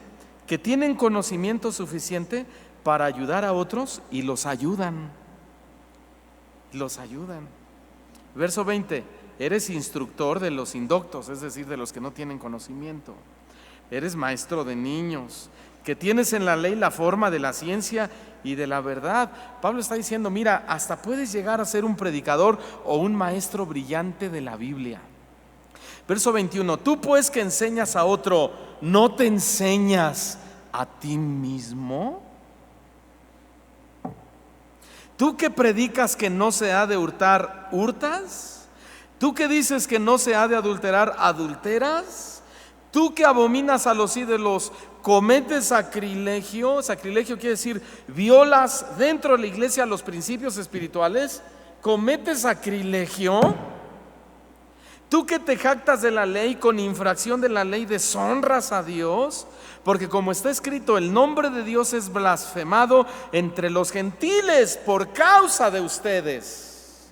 que tienen conocimiento suficiente para ayudar a otros y los ayudan. Los ayudan. Verso 20: eres instructor de los indoctos, es decir, de los que no tienen conocimiento. Eres maestro de niños, que tienes en la ley la forma de la ciencia y de la verdad. Pablo está diciendo: mira, hasta puedes llegar a ser un predicador o un maestro brillante de la Biblia. Verso 21: tú pues que enseñas a otro, ¿no te enseñas a ti mismo? Tú que predicas que no se ha de hurtar, ¿hurtas? Tú que dices que no se ha de adulterar, ¿adulteras? Tú que abominas a los ídolos, cometes sacrilegio. Sacrilegio quiere decir violas dentro de la iglesia los principios espirituales. ¿Cometes sacrilegio? Tú que te jactas de la ley, con infracción de la ley deshonras a Dios, porque como está escrito, el nombre de Dios es blasfemado entre los gentiles por causa de ustedes.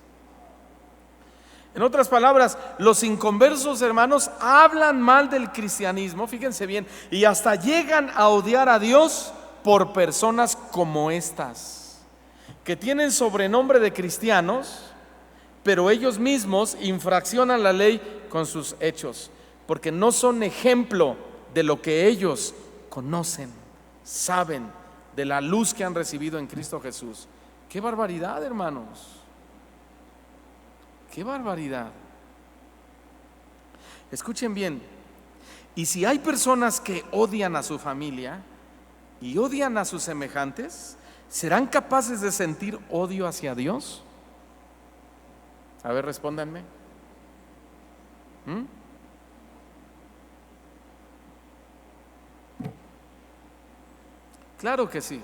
En otras palabras, los inconversos, hermanos, hablan mal del cristianismo, fíjense bien, y hasta llegan a odiar a Dios por personas como estas, que tienen sobrenombre de cristianos, pero ellos mismos infraccionan la ley con sus hechos, porque no son ejemplo de lo que ellos conocen, saben, de la luz que han recibido en Cristo Jesús. ¡Qué barbaridad, hermanos! ¡Qué barbaridad! Escuchen bien, y si hay personas que odian a su familia y odian a sus semejantes, ¿serán capaces de sentir odio hacia Dios? A ver, respóndanme. Claro que sí.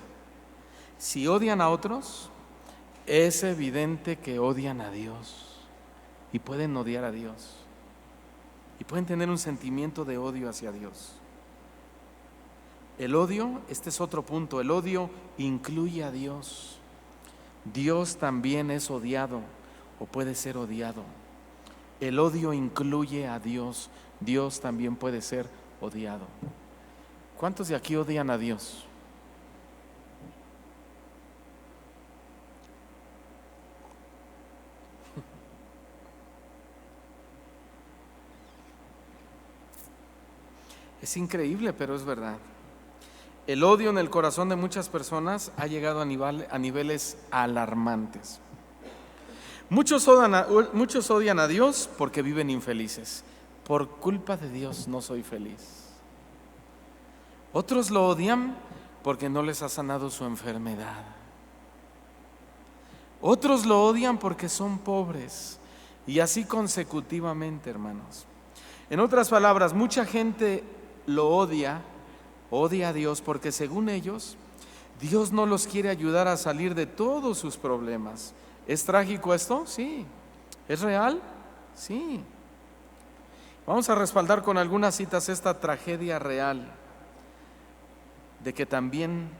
Si odian a otros, es evidente que odian a Dios y pueden odiar a Dios y pueden tener un sentimiento de odio hacia Dios. El odio, este es otro punto, el odio incluye a Dios. Dios también es odiado o puede ser odiado. El odio incluye a Dios. Dios también puede ser odiado. ¿Cuántos de aquí odian a Dios? Es increíble, pero es verdad. El odio en el corazón de muchas personas ha llegado a niveles alarmantes. Muchos odian a Dios porque viven infelices. Por culpa de Dios no soy feliz. Otros lo odian porque no les ha sanado su enfermedad. Otros lo odian porque son pobres. Y así consecutivamente, hermanos. En otras palabras, mucha gente lo odia a Dios porque según ellos, Dios no los quiere ayudar a salir de todos sus problemas. ¿Es trágico esto? Sí. ¿Es real? Sí. Vamos a respaldar con algunas citas esta tragedia real de que también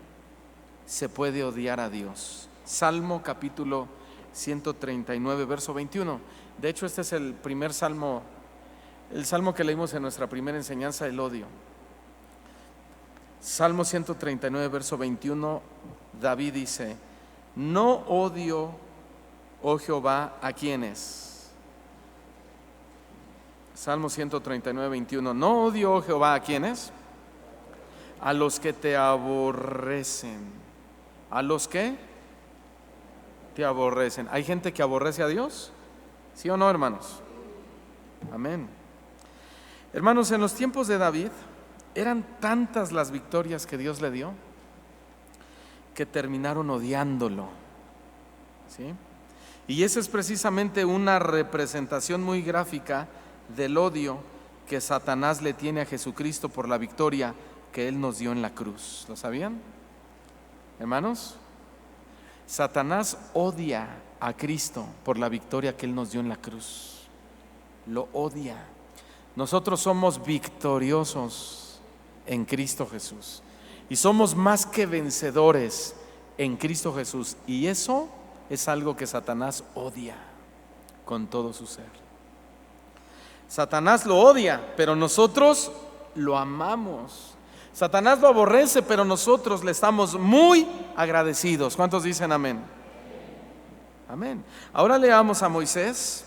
se puede odiar a Dios. Salmo capítulo 139, verso 21. De hecho, este es el primer salmo, el salmo que leímos en nuestra primera enseñanza, el odio. Salmo 139, verso 21, David dice: no odio, oh Jehová, ¿a quiénes? Salmo 139, 21. No odio, oh Jehová, ¿a quiénes? A los que te aborrecen. ¿A los que te aborrecen? ¿Hay gente que aborrece a Dios? ¿Sí o no, hermanos? Amén. Hermanos, en los tiempos de David eran tantas las victorias que Dios le dio que terminaron odiándolo. ¿Sí? Y esa es precisamente una representación muy gráfica del odio que Satanás le tiene a Jesucristo por la victoria que Él nos dio en la cruz. ¿Lo sabían, hermanos? Satanás odia a Cristo por la victoria que Él nos dio en la cruz. Lo odia. Nosotros somos victoriosos en Cristo Jesús y somos más que vencedores en Cristo Jesús, y eso es algo que Satanás odia con todo su ser. Satanás lo odia, pero nosotros lo amamos. Satanás lo aborrece, pero nosotros le estamos muy agradecidos. ¿Cuántos dicen amén? Amén. Ahora leamos a Moisés.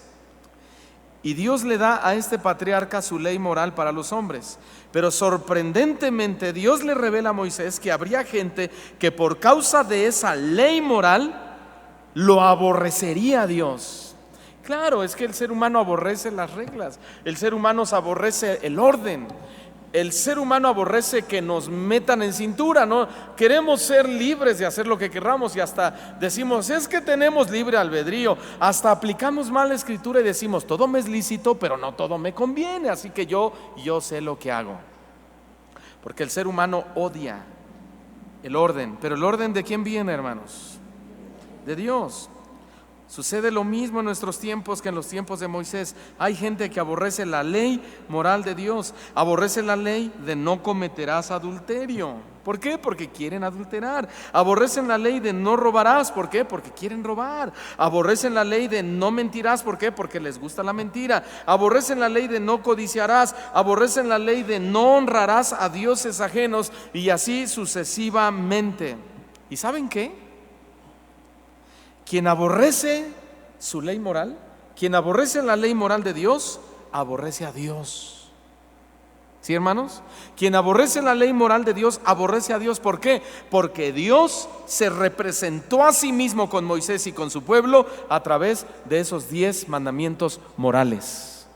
Y Dios le da a este patriarca su ley moral para los hombres. Pero sorprendentemente Dios le revela a Moisés que habría gente que por causa de esa ley moral lo aborrecería a Dios. Claro, es que el ser humano aborrece las reglas. El ser humano aborrece el orden. El ser humano aborrece que nos metan en cintura, ¿no? Queremos ser libres de hacer lo que querramos y hasta decimos, es que tenemos libre albedrío. Hasta aplicamos mal la escritura y decimos, todo me es lícito, pero no todo me conviene, así que yo sé lo que hago. Porque el ser humano odia el orden. Pero ¿el orden de quién viene, hermanos? De Dios. Sucede lo mismo en nuestros tiempos que en los tiempos de Moisés. Hay gente que aborrece la ley moral de Dios, aborrece la ley de no cometerás adulterio. ¿Por qué? Porque quieren adulterar. Aborrecen la ley de no robarás. ¿Por qué? Porque quieren robar. Aborrecen la ley de no mentirás. ¿Por qué? Porque les gusta la mentira. Aborrecen la ley de no codiciarás. Aborrecen la ley de no honrarás a dioses ajenos, y así sucesivamente. ¿Y saben qué? Quien aborrece su ley moral, quien aborrece la ley moral de Dios, aborrece a Dios. ¿Sí, hermanos? Quien aborrece la ley moral de Dios, aborrece a Dios. ¿Por qué? Porque Dios se representó a sí mismo con Moisés y con su pueblo a través de esos 10 mandamientos morales.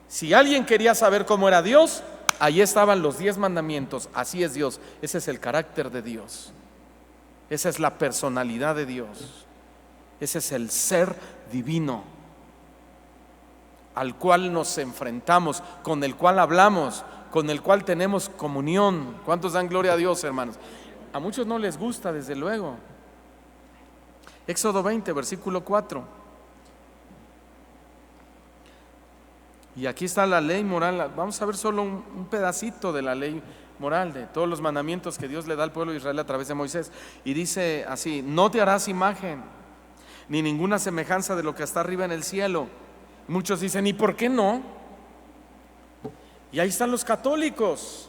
Si alguien quería saber cómo era Dios, ahí estaban los 10 mandamientos. Así es Dios. Ese es el carácter de Dios. Esa es la personalidad de Dios. Ese es el ser divino al cual nos enfrentamos, con el cual hablamos, con el cual tenemos comunión. ¿Cuántos dan gloria a Dios, hermanos? A muchos no les gusta, desde luego. Éxodo 20, versículo 4. Y aquí está la ley moral. Vamos a ver solo un pedacito de la ley moral, de todos los mandamientos que Dios le da al pueblo de Israel a través de Moisés. Y dice así: no te harás imagen, ni ninguna semejanza de lo que está arriba en el cielo. Muchos dicen, ¿y por qué no? Y ahí están los católicos.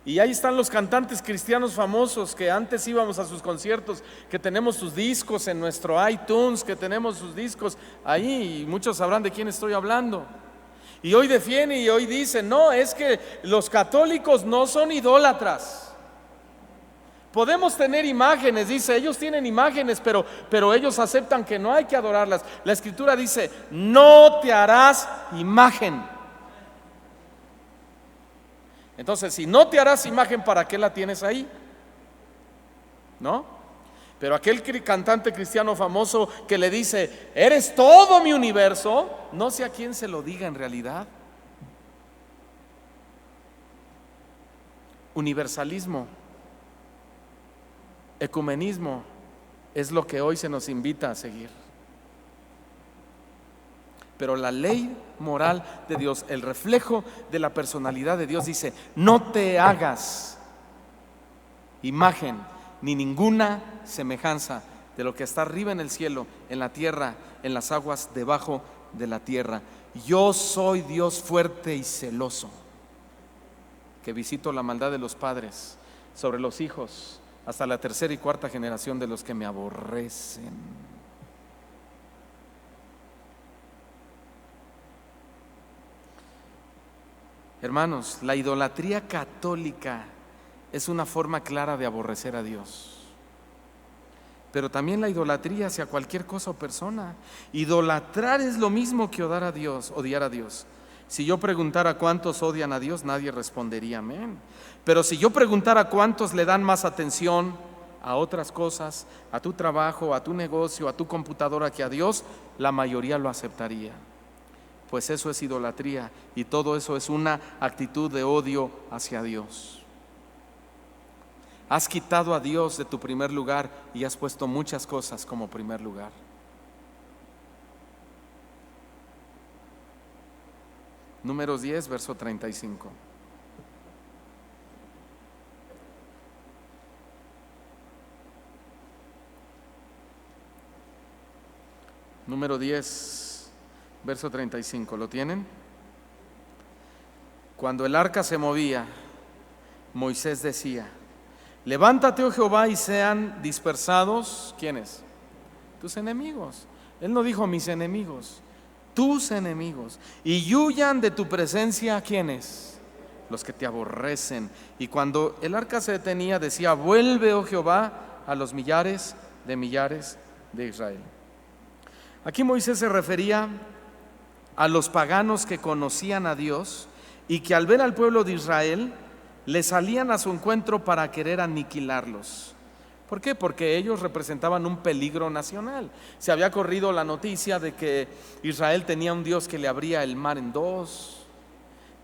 Y ahí están los cantantes cristianos famosos que antes íbamos a sus conciertos, que tenemos sus discos en nuestro iTunes, que tenemos sus discos ahí, y muchos sabrán de quién estoy hablando. Y hoy defienden y hoy dicen, no, es que los católicos no son idólatras. Podemos tener imágenes, dice, ellos tienen imágenes, pero ellos aceptan que no hay que adorarlas. La Escritura dice, no te harás imagen. Entonces, si no te harás imagen, ¿para qué la tienes ahí? ¿No? Pero aquel cantante cristiano famoso que le dice, eres todo mi universo, no sé a quién se lo diga en realidad. Universalismo, ecumenismo es lo que hoy se nos invita a seguir. Pero la ley moral de Dios, el reflejo de la personalidad de Dios, dice, no te hagas imagen ni ninguna semejanza de lo que está arriba en el cielo, en la tierra, en las aguas debajo de la tierra. Yo soy Dios fuerte y celoso, que visito la maldad de los padres sobre los hijos, hasta la tercera y cuarta generación de los que me aborrecen. Hermanos, la idolatría católica es una forma clara de aborrecer a Dios. Pero también la idolatría hacia cualquier cosa o persona. Idolatrar es lo mismo que odiar a Dios. Si yo preguntara cuántos odian a Dios, nadie respondería amén. Pero si yo preguntara cuántos le dan más atención a otras cosas, a tu trabajo, a tu negocio, a tu computadora que a Dios, la mayoría lo aceptaría. Pues eso es idolatría, y todo eso es una actitud de odio hacia Dios. Has quitado a Dios de tu primer lugar y has puesto muchas cosas como primer lugar. Números 10, verso 35. Número 10, verso 35. ¿Lo tienen? Cuando el arca se movía, Moisés decía, levántate, oh Jehová, y sean dispersados, ¿quiénes? Tus enemigos. Él no dijo mis enemigos, tus enemigos, y huyan de tu presencia, ¿quiénes? Los que te aborrecen. Y cuando el arca se detenía, decía, vuelve, oh Jehová, a los millares de Israel. Aquí Moisés se refería a los paganos que conocían a Dios y que al ver al pueblo de Israel le salían a su encuentro para querer aniquilarlos. ¿Por qué? Porque ellos representaban un peligro nacional. Se había corrido la noticia de que Israel tenía un Dios que le abría el mar en dos,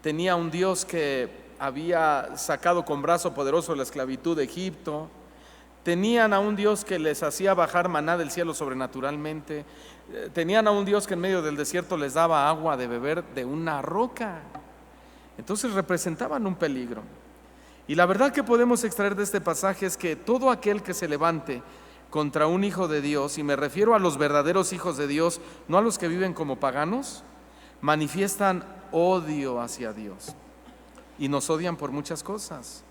tenía un Dios que había sacado con brazo poderoso la esclavitud de Egipto, tenían a un Dios que les hacía bajar maná del cielo sobrenaturalmente, tenían a un Dios que en medio del desierto les daba agua de beber de una roca. Entonces representaban un peligro. Y la verdad que podemos extraer de este pasaje es que todo aquel que se levante contra un hijo de Dios, y me refiero a los verdaderos hijos de Dios, no a los que viven como paganos, manifiestan odio hacia Dios. Y nos odian por muchas cosas,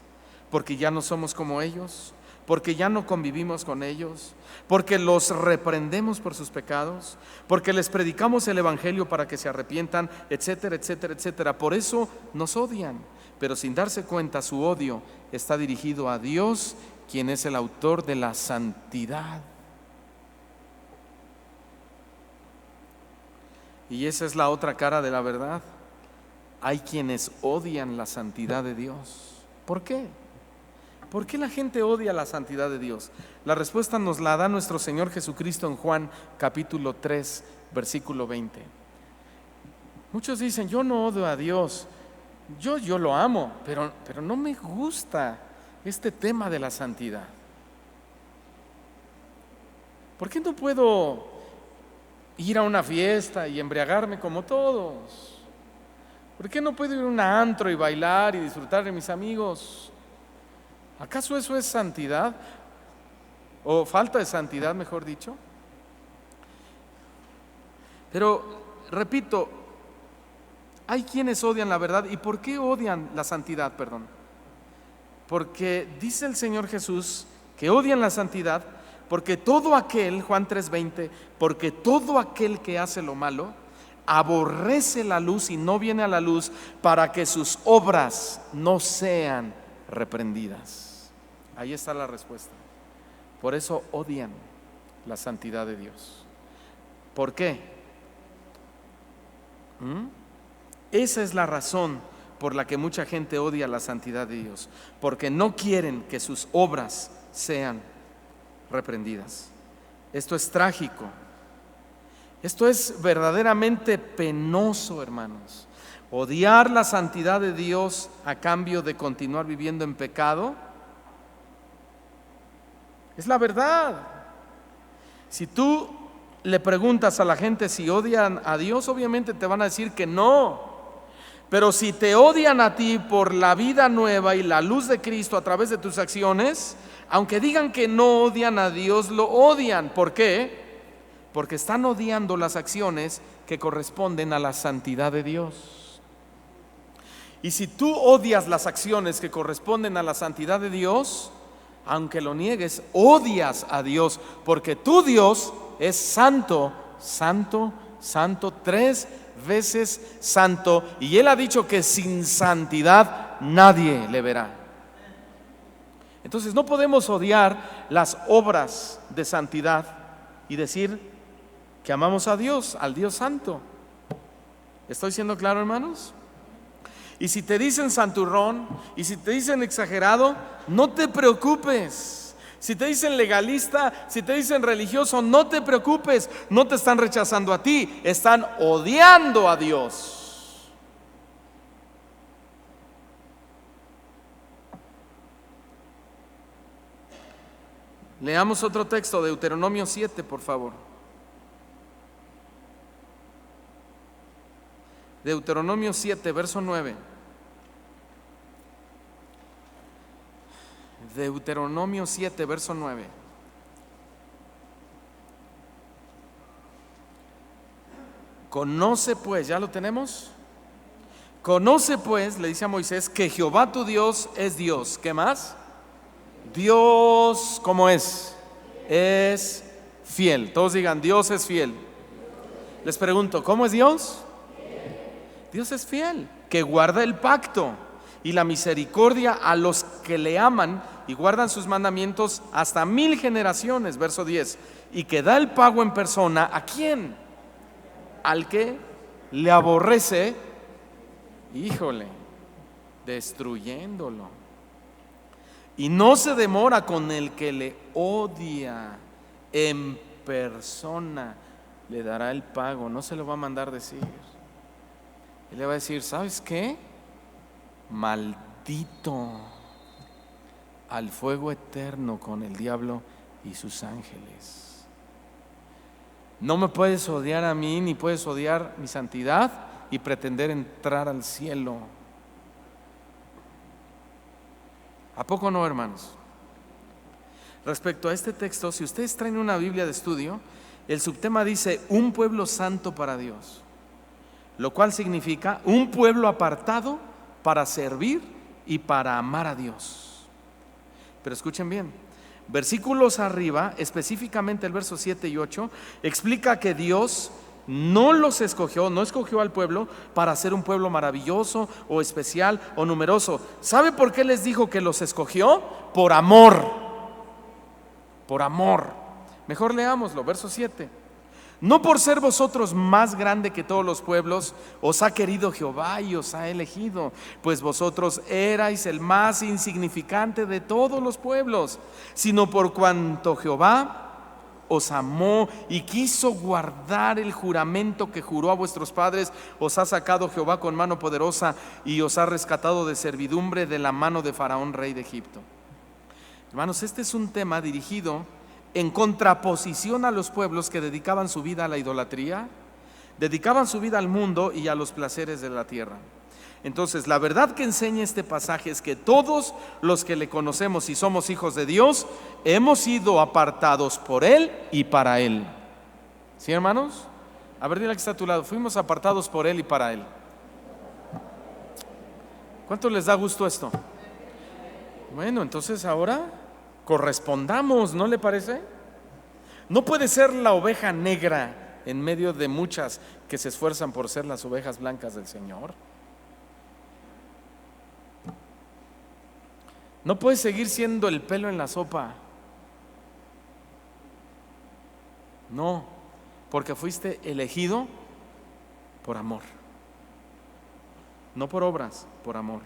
porque ya no somos como ellos, porque ya no convivimos con ellos, porque los reprendemos por sus pecados, porque les predicamos el evangelio para que se arrepientan, etcétera, etcétera, etcétera. Por eso nos odian, pero sin darse cuenta su odio está dirigido a Dios, quien es el autor de la santidad. Y esa es la otra cara de la verdad. Hay quienes odian la santidad de Dios. ¿Por qué? ¿Por qué la gente odia la santidad de Dios? La respuesta nos la da nuestro Señor Jesucristo en Juan capítulo 3, versículo 20. Muchos dicen, yo no odio a Dios, yo lo amo, pero no me gusta este tema de la santidad. ¿Por qué no puedo ir a una fiesta y embriagarme como todos? ¿Por qué no puedo ir a un antro y bailar y disfrutar de mis amigos? ¿Acaso eso es santidad? ¿O falta de santidad, mejor dicho? Pero, repito, hay quienes odian la verdad. ¿Y por qué odian la santidad? Porque dice el Señor Jesús que odian la santidad porque todo aquel, Juan 3:20, porque todo aquel que hace lo malo aborrece la luz y no viene a la luz para que sus obras no sean reprendidas. Ahí está la respuesta. Por eso odian la santidad de Dios. ¿Por qué? Esa es la razón por la que mucha gente odia la santidad de Dios, porque no quieren que sus obras sean reprendidas. Esto es trágico. Esto es verdaderamente penoso, hermanos. Odiar la santidad de Dios a cambio de continuar viviendo en pecado es la verdad. Si tú le preguntas a la gente si odian a Dios, obviamente te van a decir que no. Pero si te odian a ti por la vida nueva y la luz de Cristo a través de tus acciones, aunque digan que no odian a Dios, lo odian. ¿Por qué? Porque están odiando las acciones que corresponden a la santidad de Dios. Y si tú odias las acciones que corresponden a la santidad de Dios, aunque lo niegues, odias a Dios, porque tu Dios es santo, santo, santo, 3 veces santo, y Él ha dicho que sin santidad nadie le verá. Entonces no podemos odiar las obras de santidad y decir que amamos a Dios, al Dios santo. ¿Estoy siendo claro, hermanos? Y si te dicen santurrón, y si te dicen exagerado, no te preocupes. Si te dicen legalista, si te dicen religioso, no te preocupes. No te están rechazando a ti, están odiando a Dios. Leamos otro texto, Deuteronomio 7, por favor. Deuteronomio 7, verso 9. Deuteronomio 7, verso 9. Conoce pues, ¿ya lo tenemos? Conoce pues, le dice a Moisés, que Jehová tu Dios es Dios. ¿Qué más? Dios, ¿cómo es? Es fiel. Todos digan, Dios es fiel. Les pregunto, ¿cómo es Dios? Dios es fiel, que guarda el pacto y la misericordia a los que le aman y guardan sus mandamientos hasta 1000 generaciones, verso 10, y que da el pago en persona, ¿a quién? Al que le aborrece, híjole, destruyéndolo. Y no se demora con el que le odia, en persona le dará el pago, no se lo va a mandar decir. Él le va a decir, ¿sabes qué? Maldito al fuego eterno con el diablo y sus ángeles. No me puedes odiar a mí, ni puedes odiar mi santidad y pretender entrar al cielo. ¿A poco no, hermanos? Respecto a este texto, si ustedes traen una Biblia de estudio, el subtema dice, un pueblo santo para Dios. Lo cual significa un pueblo apartado para servir y para amar a Dios. Pero escuchen bien, Versículos arriba, específicamente el verso 7 y 8, explica que Dios no los escogió, no escogió al pueblo para ser un pueblo maravilloso o especial o numeroso. ¿Sabe por qué les dijo que los escogió? Por amor. Por amor. Mejor leámoslo, verso 7. No por ser vosotros más grande que todos los pueblos, os ha querido Jehová y os ha elegido, pues vosotros erais el más insignificante de todos los pueblos, sino por cuanto Jehová os amó y quiso guardar el juramento que juró a vuestros padres, os ha sacado Jehová con mano poderosa y os ha rescatado de servidumbre de la mano de Faraón, rey de Egipto. Hermanos, este es un tema dirigido en contraposición a los pueblos que dedicaban su vida a la idolatría, dedicaban su vida al mundo y a los placeres de la tierra. Entonces, la verdad que enseña este pasaje es que todos los que le conocemos y somos hijos de Dios, hemos sido apartados por Él y para Él. ¿Sí, hermanos? A ver, dile que está a tu lado, fuimos apartados por Él y para Él. ¿Cuánto les da gusto esto? Bueno, entonces ahora correspondamos, ¿no le parece? No puede ser la oveja negra en medio de muchas que se esfuerzan por ser las ovejas blancas del Señor. No puedes seguir siendo el pelo en la sopa. No, porque fuiste elegido por amor. No por obras, por amor.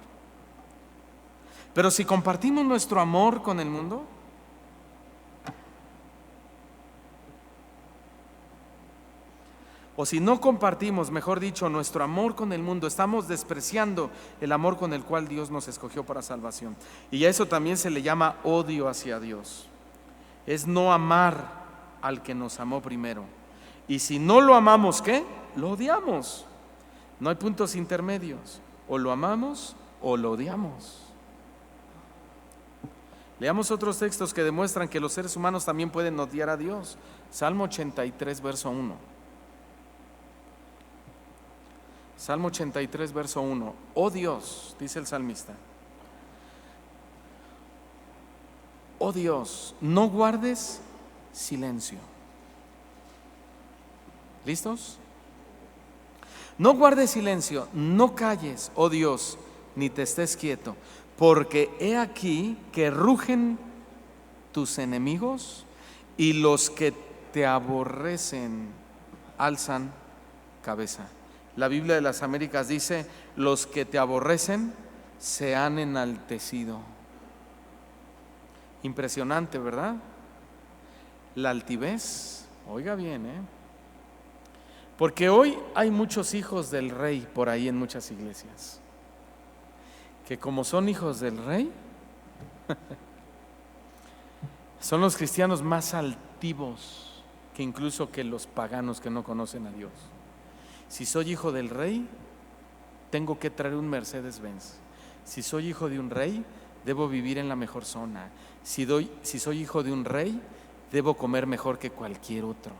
Pero si compartimos nuestro amor con el mundo, o si no compartimos, mejor dicho, nuestro amor con el mundo, estamos despreciando el amor con el cual Dios nos escogió para salvación. Y a eso también se le llama odio hacia Dios. Es no amar al que nos amó primero. Y si no lo amamos, ¿qué? Lo odiamos. No hay puntos intermedios. O lo amamos o lo odiamos. Leamos otros textos que demuestran que los seres humanos también pueden odiar a Dios. Salmo 83, verso 1. Salmo 83, verso 1. Oh Dios, dice el salmista, oh Dios, no guardes silencio. ¿Listos? No guardes silencio, no calles, oh Dios, ni te estés quieto, porque he aquí que rugen tus enemigos y los que te aborrecen alzan cabeza. La Biblia de las Américas dice, los que te aborrecen se han enaltecido. Impresionante, ¿verdad? La altivez, oiga bien, porque hoy hay muchos hijos del rey por ahí en muchas iglesias, que como son hijos del rey, son los cristianos más altivos que incluso que los paganos que no conocen a Dios. Si soy hijo del rey, tengo que traer un Mercedes-Benz. Si soy hijo de un rey, debo vivir en la mejor zona. Si soy hijo de un rey, debo comer mejor que cualquier otro.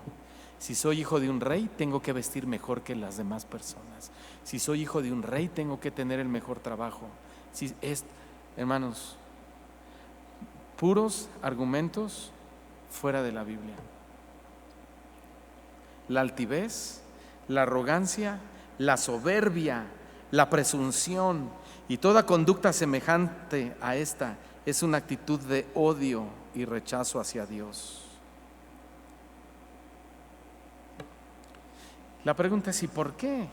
Si soy hijo de un rey, tengo que vestir mejor que las demás personas. Si soy hijo de un rey, tengo que tener el mejor trabajo. Hermanos, puros argumentos fuera de la Biblia. La altivez, la arrogancia, la soberbia, la presunción y toda conducta semejante a esta es una actitud de odio y rechazo hacia Dios. La pregunta es: ¿y por qué?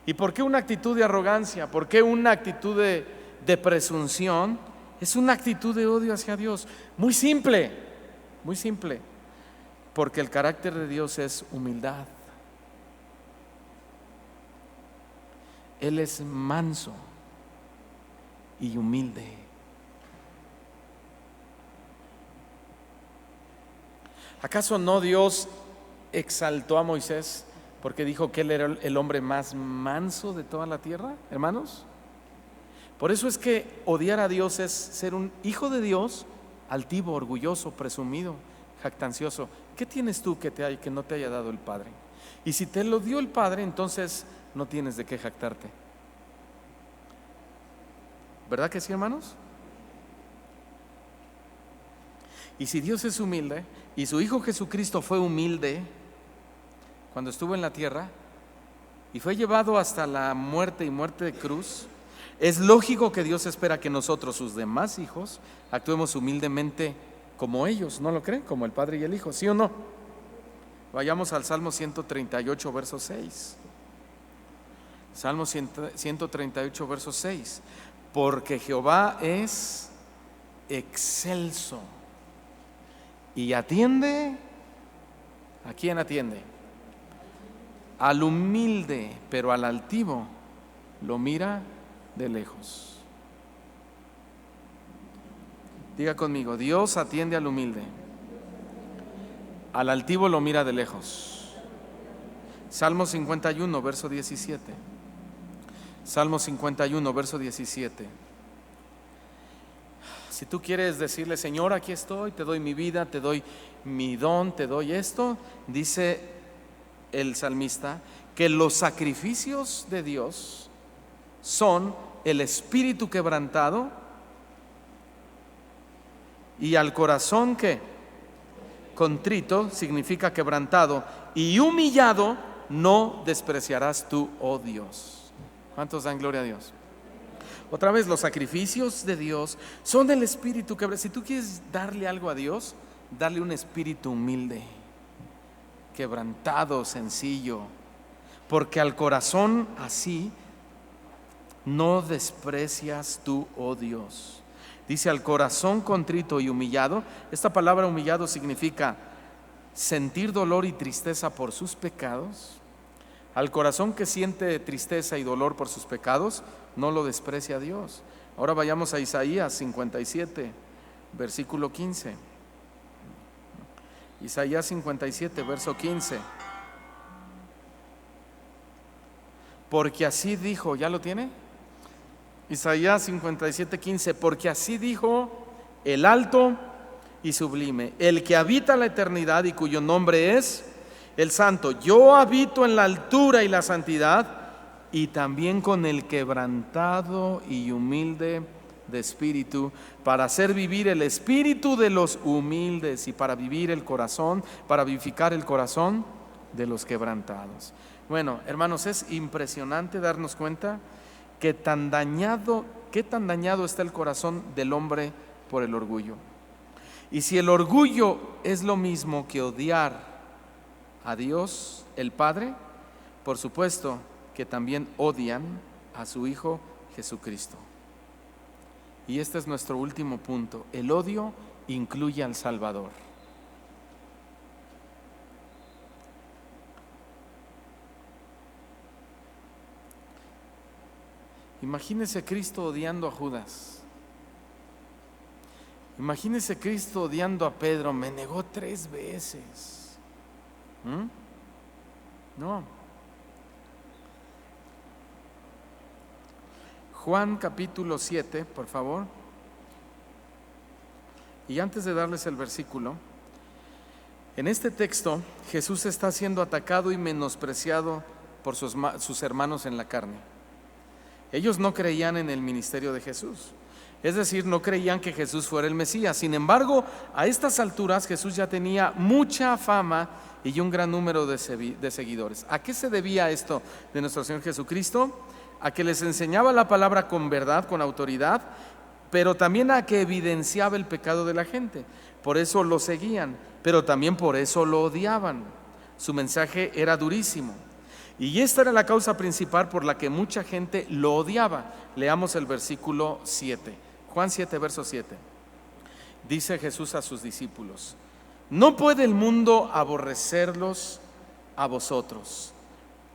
¿Y por qué una actitud de arrogancia? ¿Por qué una actitud de presunción? Es una actitud de odio hacia Dios. Muy simple, muy simple. Porque el carácter de Dios es humildad. Él es manso y humilde. ¿Acaso no Dios exaltó a Moisés porque dijo que él era el hombre más manso de toda la tierra, hermanos? Por eso es que odiar a Dios es ser un hijo de Dios altivo, orgulloso, presumido, jactancioso. ¿Qué tienes tú que no te haya dado el Padre? Y si te lo dio el Padre, entonces no tienes de qué jactarte. ¿Verdad que sí, hermanos? Y si Dios es humilde y su Hijo Jesucristo fue humilde cuando estuvo en la tierra y fue llevado hasta la muerte y muerte de cruz, es lógico que Dios espera que nosotros, sus demás hijos, actuemos humildemente como ellos, ¿no lo creen? Como el Padre y el Hijo, ¿sí o no? Vayamos al Salmo 138, verso 6. Salmo 138, verso 6. Porque Jehová es excelso y atiende, ¿a quién atiende? Al humilde, pero al altivo lo mira de lejos. Diga conmigo, Dios atiende al humilde, al altivo lo mira de lejos. Salmo 51, verso 17. Salmo 51, verso 17. Si tú quieres decirle, Señor, aquí estoy, te doy mi vida, te doy mi don, te doy esto, dice el salmista que los sacrificios de Dios son el espíritu quebrantado y al corazón que contrito significa quebrantado y humillado no despreciarás tú, oh Dios. ¿Cuántos dan gloria a Dios? Otra vez, los sacrificios de Dios son el espíritu quebrantado. Si tú quieres darle algo a Dios, darle un espíritu humilde, quebrantado, sencillo, porque al corazón así no desprecias tú, oh Dios. Dice al corazón contrito y humillado. Esta palabra humillado significa sentir dolor y tristeza por sus pecados. Al corazón que siente tristeza y dolor por sus pecados, no lo desprecia Dios. Ahora vayamos a Isaías 57, versículo 15. Isaías 57, verso 15. Porque así dijo, ¿ya lo tiene? Isaías 57, 15. Porque así dijo el alto y sublime, el que habita la eternidad y cuyo nombre es el Santo. Yo habito en la altura y la santidad, y también con el quebrantado y humilde de espíritu, para hacer vivir el espíritu de los humildes y para vivir el corazón, para vivificar el corazón de los quebrantados. Bueno, hermanos, es impresionante darnos cuenta qué tan dañado está el corazón del hombre por el orgullo. Y si el orgullo es lo mismo que odiar a Dios el Padre, por supuesto que también odian a su Hijo Jesucristo. Y este es nuestro último punto. El odio incluye al Salvador. Imagínese Cristo odiando a Judas. Imagínese Cristo odiando a Pedro. Me negó 3 veces. No. Juan capítulo 7, por favor. Y antes de darles el versículo, en este texto Jesús está siendo atacado y menospreciado por sus hermanos en la carne. Ellos no creían en el ministerio de Jesús, es decir, no creían que Jesús fuera el Mesías. Sin embargo, a estas alturas Jesús ya tenía mucha fama y un gran número de seguidores. ¿A qué se debía esto de nuestro Señor Jesucristo? A que les enseñaba la palabra con verdad, con autoridad, pero también a que evidenciaba el pecado de la gente. Por eso lo seguían, pero también por eso lo odiaban. Su mensaje era durísimo. Y esta era la causa principal por la que mucha gente lo odiaba. Leamos el versículo 7. Juan 7, verso 7. Dice Jesús a sus discípulos: no puede el mundo aborrecerlos a vosotros.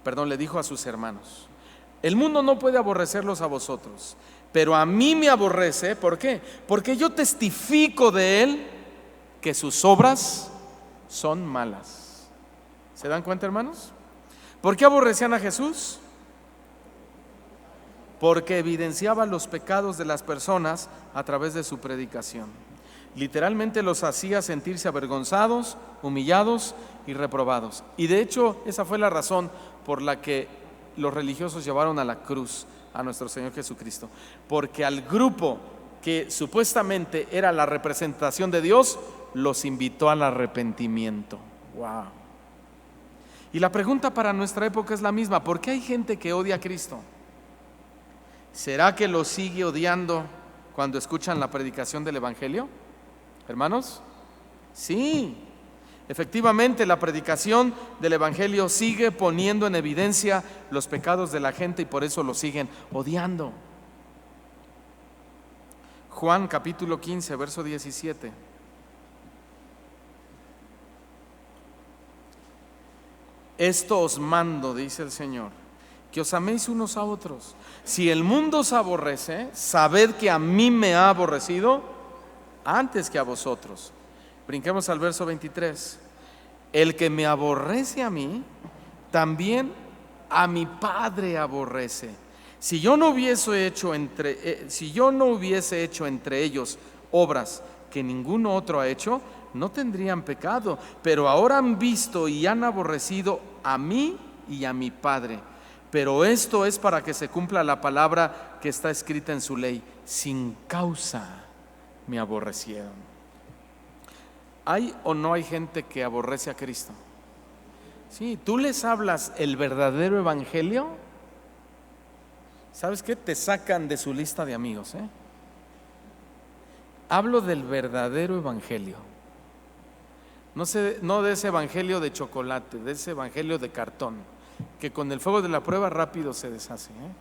Perdón, le dijo a sus hermanos. El mundo no puede aborrecerlos a vosotros, pero a mí me aborrece. ¿Por qué? Porque yo testifico de él que sus obras son malas. ¿Se dan cuenta, hermanos? ¿Por qué aborrecían a Jesús? Porque evidenciaba los pecados de las personas a través de su predicación. Literalmente los hacía sentirse avergonzados, humillados y reprobados. Y de hecho esa fue la razón por la que los religiosos llevaron a la cruz a nuestro Señor Jesucristo, porque al grupo que supuestamente era la representación de Dios los invitó al arrepentimiento. Wow. Y la pregunta para nuestra época es la misma: ¿por qué hay gente que odia a Cristo? ¿Será que lo sigue odiando cuando escuchan la predicación del Evangelio? Hermanos, sí, efectivamente la predicación del Evangelio sigue poniendo en evidencia los pecados de la gente y por eso lo siguen odiando. Juan capítulo 15, verso 17. Esto os mando, dice el Señor, que os améis unos a otros. Si el mundo os aborrece, sabed que a mí me ha aborrecido antes que a vosotros. Brinquemos al verso 23. El que me aborrece a mí, también a mi Padre aborrece. Si yo no hubiese hecho entre ellos obras que ninguno otro ha hecho, no tendrían pecado, pero ahora han visto y han aborrecido a mí y a mi Padre. Pero esto es para que se cumpla la palabra que está escrita en su ley: sin causa me aborrecieron. ¿Hay o no hay gente que aborrece a Cristo? Sí, tú les hablas el verdadero evangelio, ¿sabes qué? Te sacan de su lista de amigos, ¿eh? Hablo del verdadero evangelio. No de ese evangelio de chocolate, de ese evangelio de cartón, que con el fuego de la prueba rápido se deshace, ¿eh?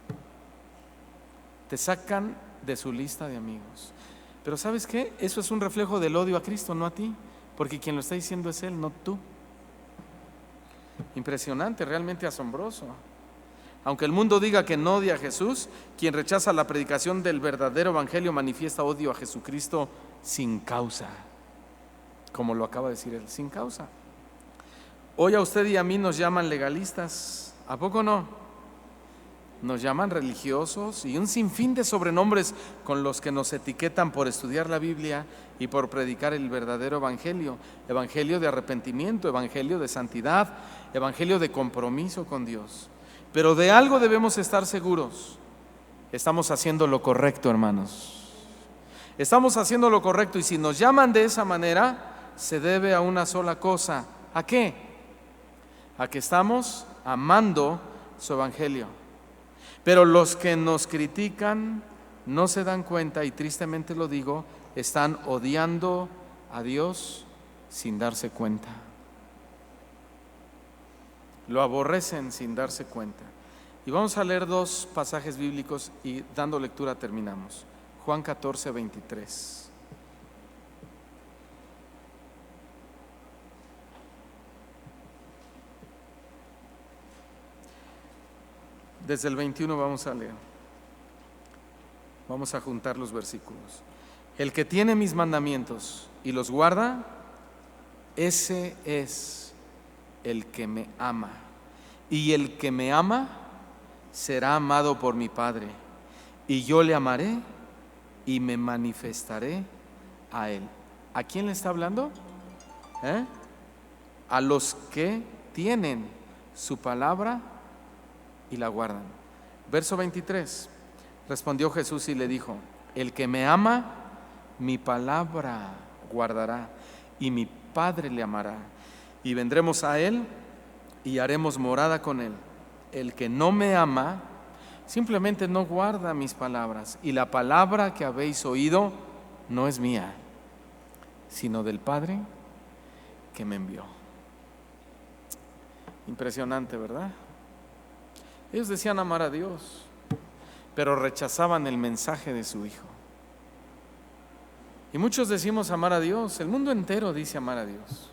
Te sacan de su lista de amigos. Pero ¿sabes qué? Eso es un reflejo del odio a Cristo, no a ti, porque quien lo está diciendo es Él, no tú. Impresionante, realmente asombroso. Aunque el mundo diga que no odia a Jesús, quien rechaza la predicación del verdadero evangelio manifiesta odio a Jesucristo sin causa, como lo acaba de decir él, sin causa. Hoy a usted y a mí nos llaman legalistas, ¿a poco no? Nos llaman religiosos y un sinfín de sobrenombres con los que nos etiquetan por estudiar la Biblia y por predicar el verdadero evangelio: evangelio de arrepentimiento, evangelio de santidad, evangelio de compromiso con Dios. Pero de algo debemos estar seguros: estamos haciendo lo correcto, hermanos. Estamos haciendo lo correcto, y si nos llaman de esa manera, se debe a una sola cosa. ¿A qué? A que estamos amando su evangelio. Pero los que nos critican no se dan cuenta, y tristemente lo digo, están odiando a Dios sin darse cuenta. Lo aborrecen sin darse cuenta. Y vamos a leer dos pasajes bíblicos y dando lectura terminamos. Juan 14, 23. Desde el 21 vamos a leer. Vamos a juntar los versículos. El que tiene mis mandamientos y los guarda, ese es el que me ama. Y el que me ama será amado por mi Padre. Y yo le amaré y me manifestaré a él. ¿A quién le está hablando? A los que tienen su palabra y la guardan. Verso 23. Respondió Jesús y le dijo: el que me ama, mi palabra guardará, y mi Padre le amará, y vendremos a él y haremos morada con él. El que no me ama simplemente no guarda mis palabras, y la palabra que habéis oído no es mía, sino del Padre que me envió. Impresionante, ¿verdad? Ellos decían amar a Dios, pero rechazaban el mensaje de su Hijo. Y muchos decimos amar a Dios, el mundo entero dice amar a Dios.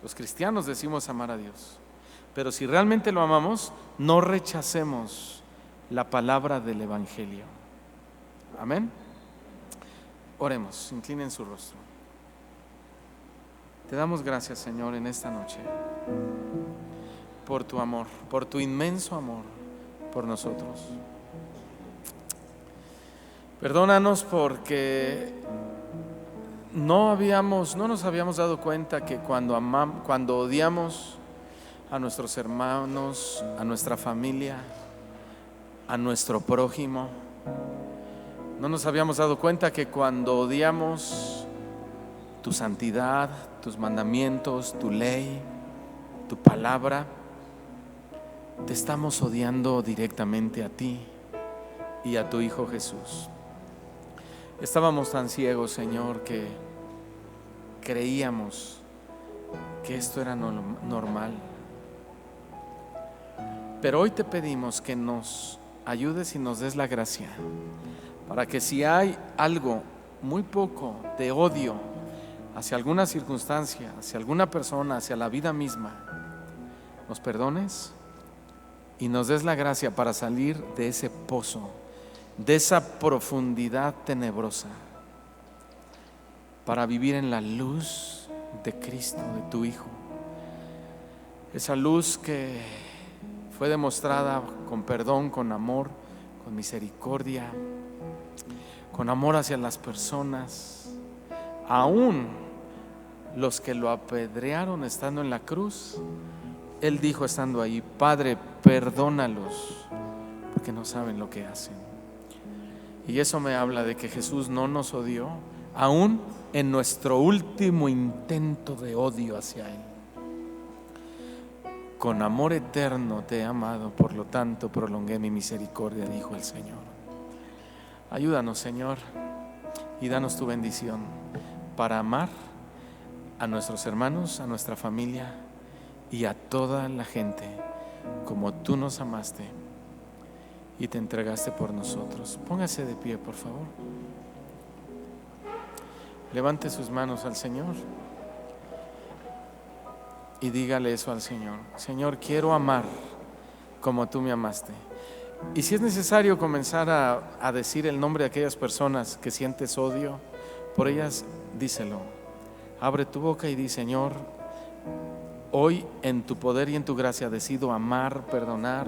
Los cristianos decimos amar a Dios, pero si realmente lo amamos, no rechacemos la palabra del Evangelio. Amén. Oremos, inclinen su rostro. Te damos gracias, Señor, en esta noche, por tu amor, por tu inmenso amor por nosotros. Perdónanos porque no nos habíamos dado cuenta que cuando odiamos a nuestros hermanos, a nuestra familia, a nuestro prójimo, no nos habíamos dado cuenta que cuando odiamos tu santidad, tus mandamientos, tu ley, tu palabra, te estamos odiando directamente a ti y a tu Hijo Jesús. Estábamos tan ciegos, Señor, que creíamos que esto era normal. Pero hoy te pedimos que nos ayudes y nos des la gracia para que si hay algo muy poco de odio hacia alguna circunstancia, hacia alguna persona, hacia la vida misma, nos perdones y nos des la gracia para salir de ese pozo, de esa profundidad tenebrosa, para vivir en la luz de Cristo, de tu Hijo. Esa luz que fue demostrada con perdón, con amor, con misericordia, con amor hacia las personas, aún los que lo apedrearon estando en la cruz. Él dijo estando ahí: Padre, perdónalos, porque no saben lo que hacen. Y eso me habla de que Jesús no nos odió, aún en nuestro último intento de odio hacia Él. Con amor eterno te he amado, por lo tanto prolongué mi misericordia, dijo el Señor. Ayúdanos, Señor, y danos tu bendición para amar a nuestros hermanos, a nuestra familia y a toda la gente como tú nos amaste y te entregaste por nosotros. Póngase de pie, por favor. Levante sus manos al Señor y dígale eso al Señor: Señor, quiero amar como tú me amaste. Y si es necesario comenzar a decir el nombre de aquellas personas que sientes odio por ellas, díselo. Abre tu boca y di: Señor, hoy en tu poder y en tu gracia decido amar, perdonar